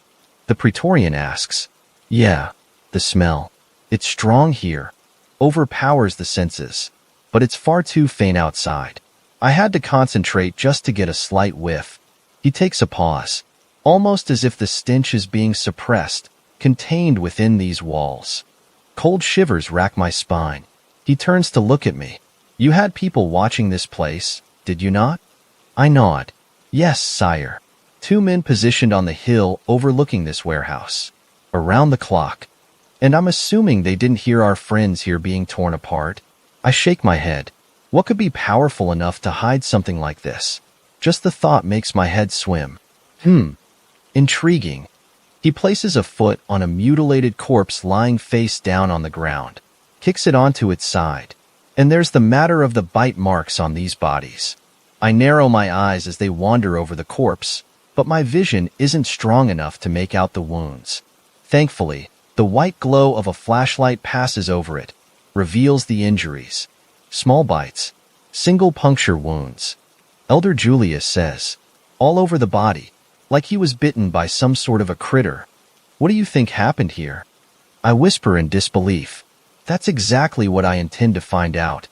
The Praetorian asks. Yeah, the smell. It's strong here. Overpowers the senses. But it's far too faint outside. I had to concentrate just to get a slight whiff. He takes a pause, almost as if the stench is being suppressed, contained within these walls. Cold shivers rack my spine. He turns to look at me. You had people watching this place, did you not? I nod. Yes, sire. 2 men positioned on the hill overlooking this warehouse. Around the clock. And I'm assuming they didn't hear our friends here being torn apart. I shake my head. What could be powerful enough to hide something like this? Just the thought makes my head swim. Intriguing. He places a foot on a mutilated corpse lying face down on the ground, kicks it onto its side, and there's the matter of the bite marks on these bodies. I narrow my eyes as they wander over the corpse, but my vision isn't strong enough to make out the wounds. Thankfully, the white glow of a flashlight passes over it, reveals the injuries. Small bites, single puncture wounds. Elder Julius says, all over the body, like he was bitten by some sort of a critter. What do you think happened here? I whisper in disbelief. That's exactly what I intend to find out.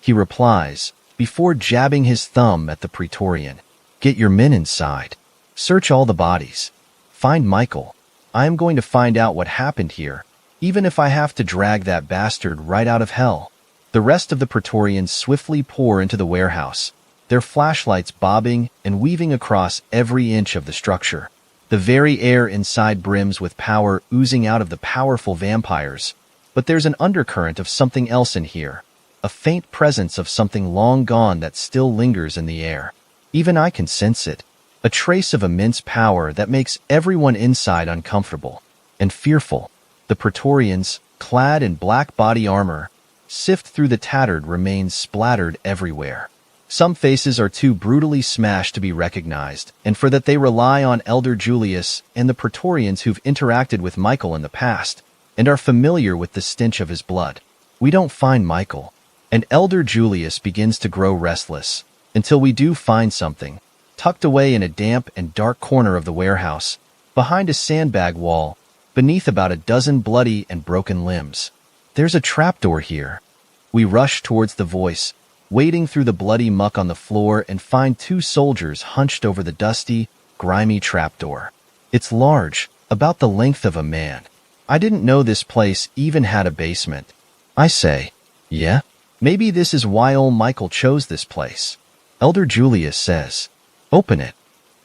He replies, before jabbing his thumb at the Praetorian. Get your men inside. Search all the bodies. Find Michael. I am going to find out what happened here, even if I have to drag that bastard right out of hell. The rest of the Praetorians swiftly pour into the warehouse, their flashlights bobbing and weaving across every inch of the structure. The very air inside brims with power oozing out of the powerful vampires. But there's an undercurrent of something else in here, a faint presence of something long gone that still lingers in the air. Even I can sense it, a trace of immense power that makes everyone inside uncomfortable and fearful. The Praetorians, clad in black body armor, sift through the tattered remains splattered everywhere. Some faces are too brutally smashed to be recognized, and for that they rely on Elder Julius and the Praetorians who've interacted with Michael in the past, and are familiar with the stench of his blood. We don't find Michael, and Elder Julius begins to grow restless, until we do find something, tucked away in a damp and dark corner of the warehouse, behind a sandbag wall, beneath about a dozen bloody and broken limbs. There's a trapdoor here. We rush towards the voice, wading through the bloody muck on the floor, and find 2 soldiers hunched over the dusty, grimy trapdoor. It's large, about the length of a man. I didn't know this place even had a basement. I say, yeah? Maybe this is why old Michael chose this place. Elder Julius says, open it.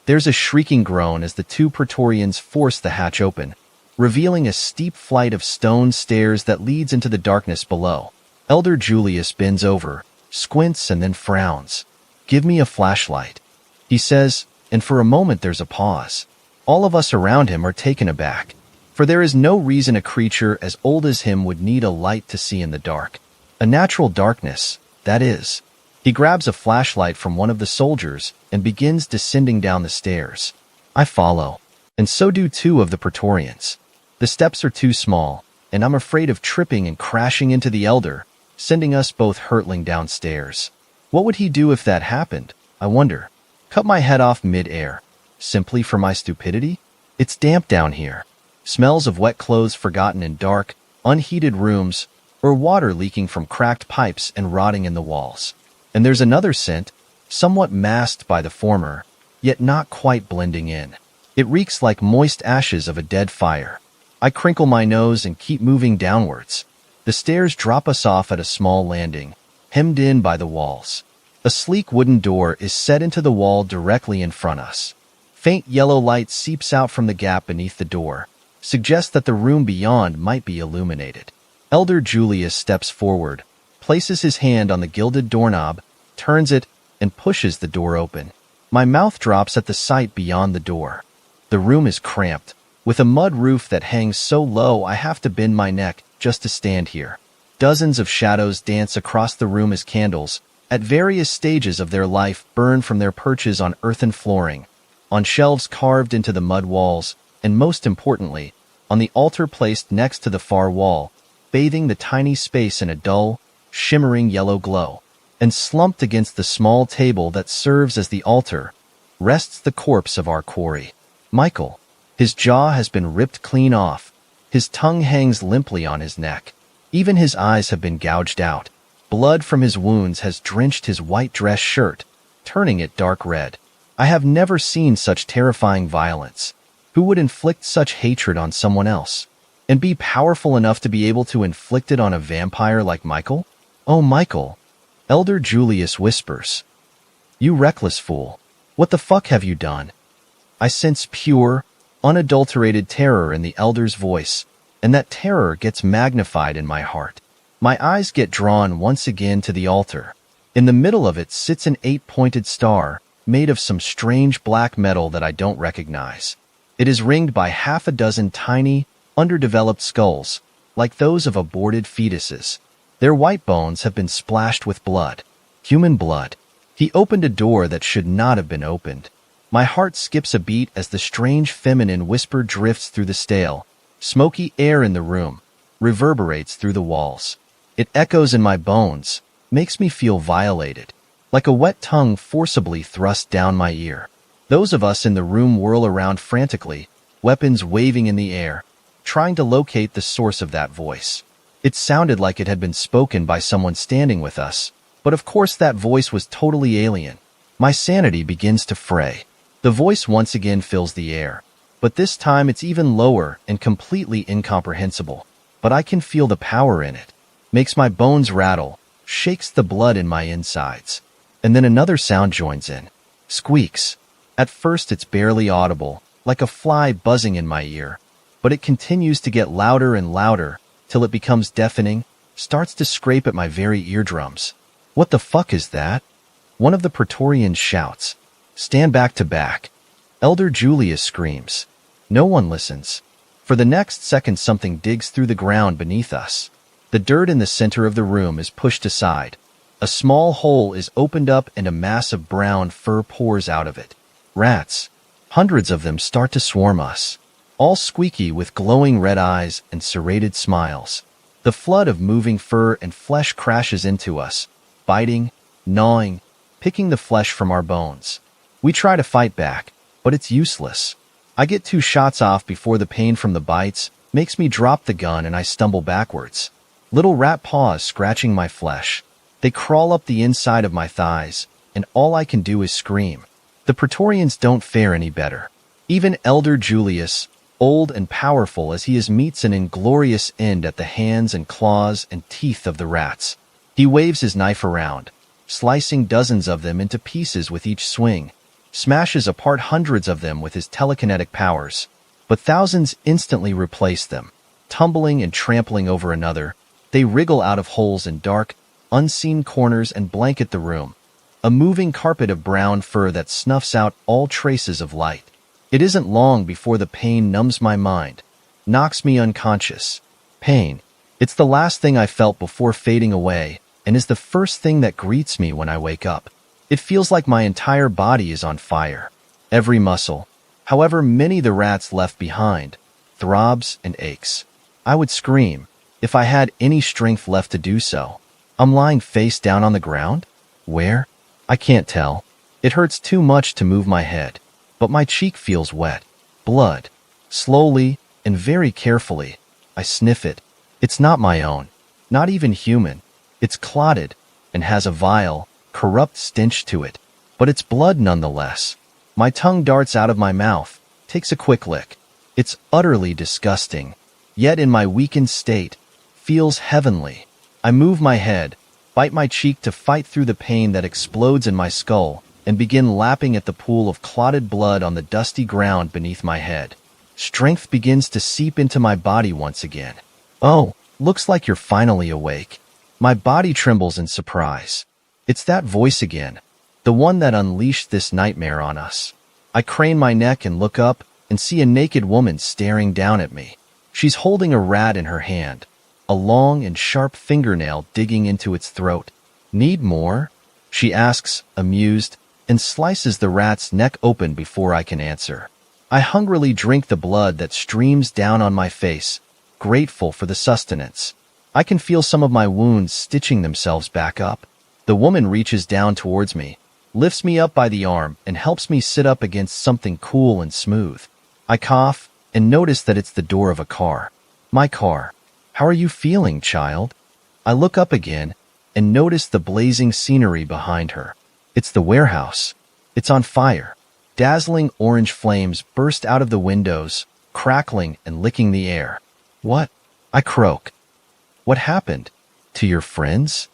There's a shrieking groan as the 2 Praetorians force the hatch open, revealing a steep flight of stone stairs that leads into the darkness below. Elder Julius bends over, squints, and then frowns. Give me a flashlight, he says, and for a moment there's a pause. All of us around him are taken aback, for there is no reason a creature as old as him would need a light to see in the dark. A natural darkness, that is. He grabs a flashlight from one of the soldiers and begins descending down the stairs. I follow, and so do two of the Praetorians. The steps are too small, and I'm afraid of tripping and crashing into the elder, sending us both hurtling downstairs. What would he do if that happened, I wonder? Cut my head off mid-air, simply for my stupidity? It's damp down here. Smells of wet clothes forgotten in dark, unheated rooms, or water leaking from cracked pipes and rotting in the walls. And there's another scent, somewhat masked by the former, yet not quite blending in. It reeks like moist ashes of a dead fire. I crinkle my nose and keep moving downwards. The stairs drop us off at a small landing, hemmed in by the walls. A sleek wooden door is set into the wall directly in front of us. Faint yellow light seeps out from the gap beneath the door, suggests that the room beyond might be illuminated. Elder Julius steps forward, places his hand on the gilded doorknob, turns it, and pushes the door open. My mouth drops at the sight beyond the door. The room is cramped, with a mud roof that hangs so low I have to bend my neck just to stand here. Dozens of shadows dance across the room as candles, at various stages of their life, burn from their perches on earthen flooring, on shelves carved into the mud walls, and most importantly, on the altar placed next to the far wall, bathing the tiny space in a dull, shimmering yellow glow. And slumped against the small table that serves as the altar, rests the corpse of our quarry, Michael. His jaw has been ripped clean off. His tongue hangs limply on his neck. Even his eyes have been gouged out. Blood from his wounds has drenched his white dress shirt, turning it dark red. I have never seen such terrifying violence. Who would inflict such hatred on someone else? And be powerful enough to be able to inflict it on a vampire like Michael? Oh, Michael. Elder Julius whispers. You reckless fool. What the fuck have you done? I sense pure, unadulterated terror in the elder's voice, and that terror gets magnified in my heart. My eyes get drawn once again to the altar. In the middle of it sits an 8-pointed star, made of some strange black metal that I don't recognize. It is ringed by half a dozen tiny, underdeveloped skulls, like those of aborted fetuses. Their white bones have been splashed with blood. Human blood. He opened a door that should not have been opened. My heart skips a beat as the strange feminine whisper drifts through the stale, smoky air in the room, reverberates through the walls. It echoes in my bones, makes me feel violated, like a wet tongue forcibly thrust down my ear. Those of us in the room whirl around frantically, weapons waving in the air, trying to locate the source of that voice. It sounded like it had been spoken by someone standing with us, but of course that voice was totally alien. My sanity begins to fray. The voice once again fills the air, but this time it's even lower and completely incomprehensible. But I can feel the power in it. Makes my bones rattle, shakes the blood in my insides. And then another sound joins in. Squeaks. At first it's barely audible, like a fly buzzing in my ear, but it continues to get louder and louder, till it becomes deafening, starts to scrape at my very eardrums. What the fuck is that? One of the Praetorians shouts. Stand back to back. Elder Julius screams. No one listens. For the next second something digs through the ground beneath us. The dirt in the center of the room is pushed aside. A small hole is opened up and a mass of brown fur pours out of it. Rats. Hundreds of them start to swarm us. All squeaky with glowing red eyes and serrated smiles. The flood of moving fur and flesh crashes into us, biting, gnawing, picking the flesh from our bones. We try to fight back, but it's useless. I get 2 shots off before the pain from the bites makes me drop the gun and I stumble backwards. Little rat paws scratching my flesh. They crawl up the inside of my thighs, and all I can do is scream. The Praetorians don't fare any better. Even Elder Julius, old and powerful as he is, meets an inglorious end at the hands and claws and teeth of the rats. He waves his knife around, slicing dozens of them into pieces with each swing, smashes apart hundreds of them with his telekinetic powers, but thousands instantly replace them. Tumbling and trampling over another, they wriggle out of holes in dark, unseen corners and blanket the room, a moving carpet of brown fur that snuffs out all traces of light. It isn't long before the pain numbs my mind, knocks me unconscious. Pain. It's the last thing I felt before fading away, and is the first thing that greets me when I wake up. It feels like my entire body is on fire. Every muscle, however many the rats left behind, throbs and aches. I would scream, if I had any strength left to do so. I'm lying face down on the ground? Where? I can't tell. It hurts too much to move my head, but my cheek feels wet. Blood. Slowly and very carefully, I sniff it. It's not my own. Not even human. It's clotted and has a vile, corrupt stench to it. But it's blood nonetheless. My tongue darts out of my mouth, takes a quick lick. It's utterly disgusting. Yet in my weakened state, feels heavenly. I move my head, bite my cheek to fight through the pain that explodes in my skull, and begin lapping at the pool of clotted blood on the dusty ground beneath my head. Strength begins to seep into my body once again. Oh, looks like you're finally awake. My body trembles in surprise. It's that voice again, the one that unleashed this nightmare on us. I crane my neck and look up and see a naked woman staring down at me. She's holding a rat in her hand, a long and sharp fingernail digging into its throat. Need more? She asks, amused, and slices the rat's neck open before I can answer. I hungrily drink the blood that streams down on my face, grateful for the sustenance. I can feel some of my wounds stitching themselves back up. The woman reaches down towards me, lifts me up by the arm, and helps me sit up against something cool and smooth. I cough and notice that it's the door of a car. My car. How are you feeling, child? I look up again and notice the blazing scenery behind her. It's the warehouse. It's on fire. Dazzling orange flames burst out of the windows, crackling and licking the air. What? I croak. What happened? To your friends?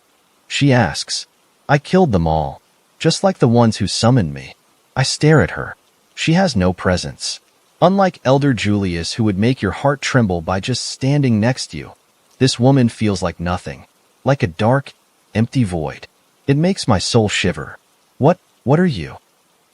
She asks. I killed them all, just like the ones who summoned me. I stare at her. She has no presence. Unlike Elder Julius, who would make your heart tremble by just standing next to you, this woman feels like nothing, like a dark, empty void. It makes my soul shiver. What are you?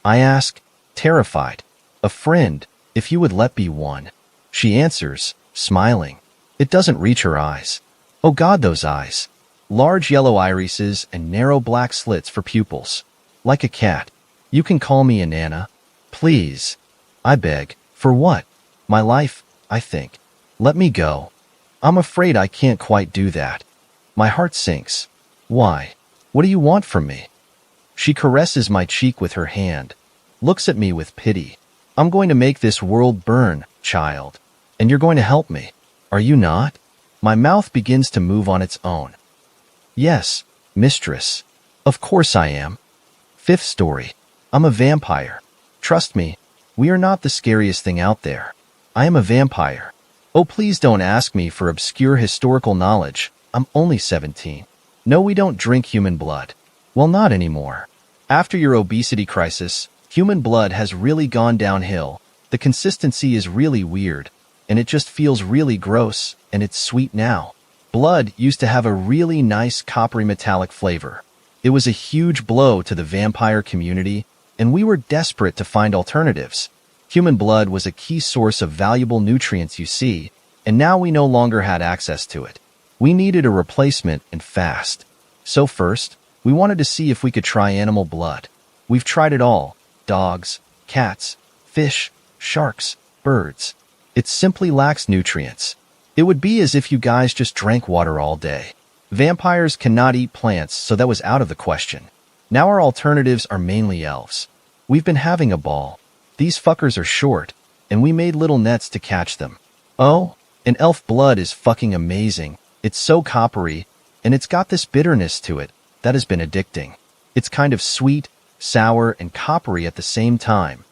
I ask, terrified. A friend, if you would let be one. She answers, smiling. It doesn't reach her eyes. Oh God, those eyes. Large yellow irises and narrow black slits for pupils. Like a cat. You can call me Inanna. Please. I beg. For what? My life, I think. Let me go. I'm afraid I can't quite do that. My heart sinks. Why? What do you want from me? She caresses my cheek with her hand, looks at me with pity. I'm going to make this world burn, child. And you're going to help me. Are you not? My mouth begins to move on its own. Yes, mistress. Of course I am. Fifth story. I'm a vampire. Trust me, we are not the scariest thing out there. I am a vampire. Oh, please don't ask me for obscure historical knowledge. I'm only 17. No, we don't drink human blood. Well, not anymore. After your obesity crisis, human blood has really gone downhill. The consistency is really weird, and it just feels really gross, and it's sweet now. Blood used to have a really nice coppery metallic flavor. It was a huge blow to the vampire community, and we were desperate to find alternatives. Human blood was a key source of valuable nutrients, you see, and now we no longer had access to it. We needed a replacement, and fast. So first, we wanted to see if we could try animal blood. We've tried it all. Dogs, cats, fish, sharks, birds. It simply lacks nutrients. It would be as if you guys just drank water all day. Vampires cannot eat plants, so that was out of the question. Now our alternatives are mainly elves. We've been having a ball. These fuckers are short, and we made little nets to catch them. Oh, and elf blood is fucking amazing. It's so coppery, and it's got this bitterness to it that has been addicting. It's kind of sweet, sour, and coppery at the same time,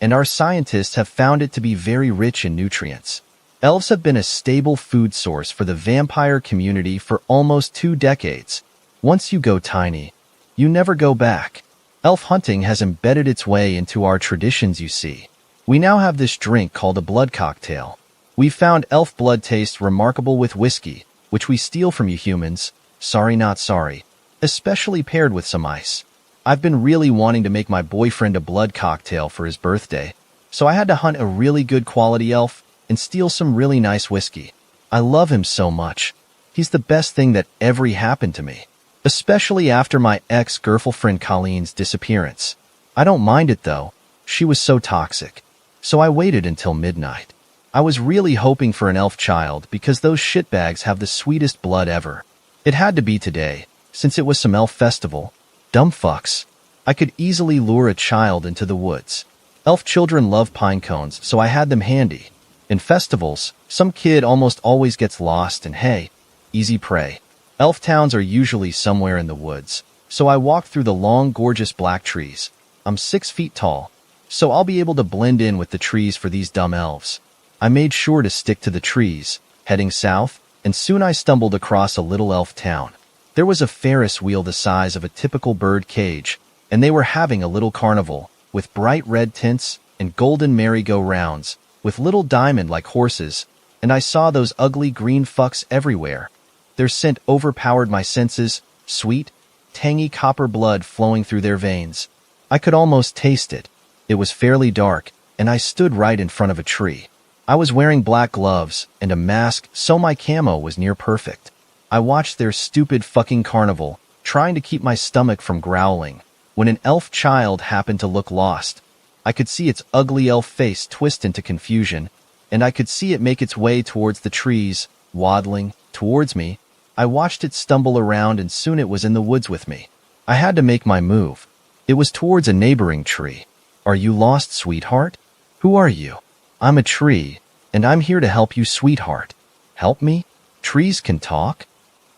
and our scientists have found it to be very rich in nutrients. Elves have been a stable food source for the vampire community for almost 2 decades. Once you go tiny, you never go back. Elf hunting has embedded its way into our traditions, you see. We now have this drink called a blood cocktail. We found elf blood taste remarkable with whiskey, which we steal from you humans, sorry not sorry, especially paired with some ice. I've been really wanting to make my boyfriend a blood cocktail for his birthday. so I had to hunt a really good quality elf and steal some really nice whiskey. I love him so much. He's the best thing that ever happened to me, especially after my ex-girlfriend Colleen's disappearance. I don't mind it though. She was so toxic. So I waited until midnight. I was really hoping for an elf child because those shitbags have the sweetest blood ever. It had to be today, since it was some elf festival. Dumb fucks. I could easily lure a child into the woods. Elf children love pine cones, so I had them handy. In festivals, some kid almost always gets lost and hey, easy prey. Elf towns are usually somewhere in the woods, so I walked through the long, gorgeous black trees. I'm 6 feet tall, so I'll be able to blend in with the trees for these dumb elves. I made sure to stick to the trees, heading south, and soon I stumbled across a little elf town. There was a Ferris wheel the size of a typical bird cage, and they were having a little carnival, with bright red tints and golden merry-go-rounds, with little diamond-like horses, and I saw those ugly green fucks everywhere. Their scent overpowered my senses, sweet, tangy copper blood flowing through their veins. I could almost taste it. It was fairly dark, and I stood right in front of a tree. I was wearing black gloves and a mask, so my camo was near perfect. I watched their stupid fucking carnival, trying to keep my stomach from growling, when an elf child happened to look lost. I could see its ugly elf face twist into confusion, and I could see it make its way towards the trees, waddling towards me. I watched it stumble around and soon it was in the woods with me. I had to make my move. It was towards a neighboring tree. Are you lost, sweetheart? Who are you? I'm a tree, and I'm here to help you, sweetheart. Help me? Trees can talk?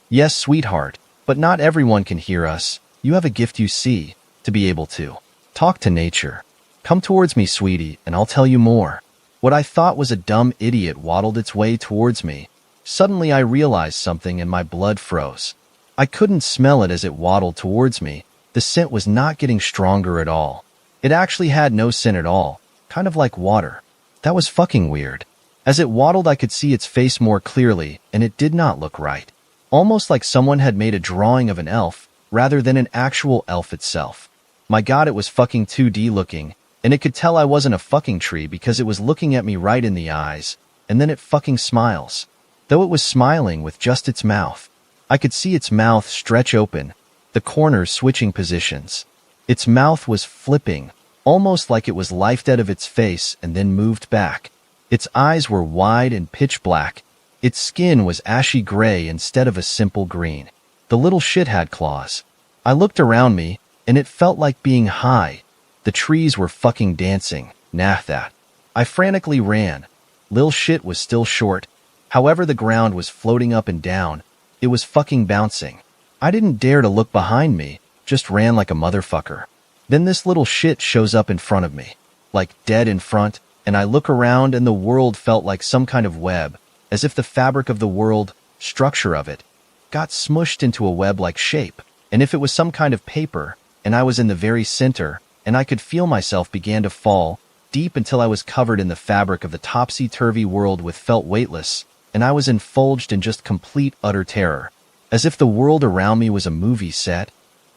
Yes, sweetheart, but not everyone can hear us. You have a gift, you see, to be able to talk to nature. Come towards me, sweetie, and I'll tell you more. What I thought was a dumb idiot waddled its way towards me. Suddenly I realized something and my blood froze. I couldn't smell it as it waddled towards me. The scent was not getting stronger at all. It actually had no scent at all, kind of like water. That was fucking weird. As it waddled, I could see its face more clearly, and it did not look right. Almost like someone had made a drawing of an elf, rather than an actual elf itself. My god, it was fucking 2D looking, and it could tell I wasn't a fucking tree because it was looking at me right in the eyes, and then it fucking smiles. Though it was smiling with just its mouth. I could see its mouth stretch open, the corners switching positions. Its mouth was flipping, almost like it was life dead of its face and then moved back. Its eyes were wide and pitch black. Its skin was ashy gray instead of a simple green. The little shit had claws. I looked around me, and it felt like being high. The trees were fucking dancing. Nah, that. I frantically ran. Lil shit was still short. However, the ground was floating up and down. It was fucking bouncing. I didn't dare to look behind me, just ran like a motherfucker. Then this little shit shows up in front of me, like dead in front, and I look around and the world felt like some kind of web, as if the fabric of the world, structure of it, got smushed into a web-like shape, and if it was some kind of paper, and I was in the very center, and I could feel myself began to fall, deep until I was covered in the fabric of the topsy-turvy world with felt weightless, and I was infulged in just complete utter terror, as if the world around me was a movie set,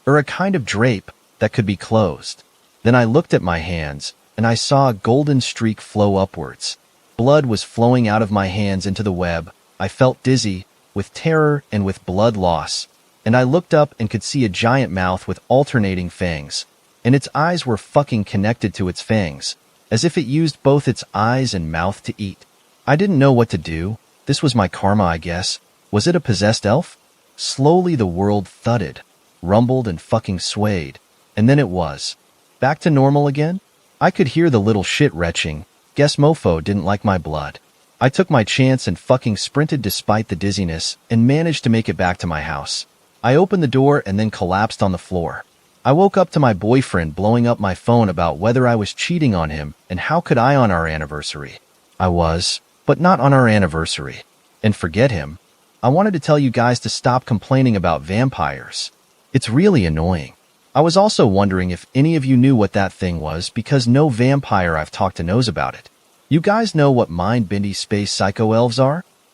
or a kind of drape that could be closed. Then I looked at my hands, and I saw a golden streak flow upwards. Blood was flowing out of my hands into the web. I felt dizzy, with terror and with blood loss, and I looked up and could see a giant mouth with alternating fangs, and its eyes were fucking connected to its fangs, as if it used both its eyes and mouth to eat. I didn't know what to do. This was my karma, I guess. Was it a possessed elf? Slowly the world thudded, rumbled and fucking swayed, and then it was. Back to normal again? I could hear the little shit retching. Guess mofo didn't like my blood. I took my chance and fucking sprinted despite the dizziness and managed to make it back to my house. I opened the door and then collapsed on the floor. I woke up to my boyfriend blowing up my phone about whether I was cheating on him and how could I on our anniversary. I was, but not on our anniversary. And forget him. I wanted to tell you guys to stop complaining about vampires. It's really annoying. I was also wondering if any of you knew what that thing was because no vampire I've talked to knows about it. You guys know what mind-bending space psycho elves are?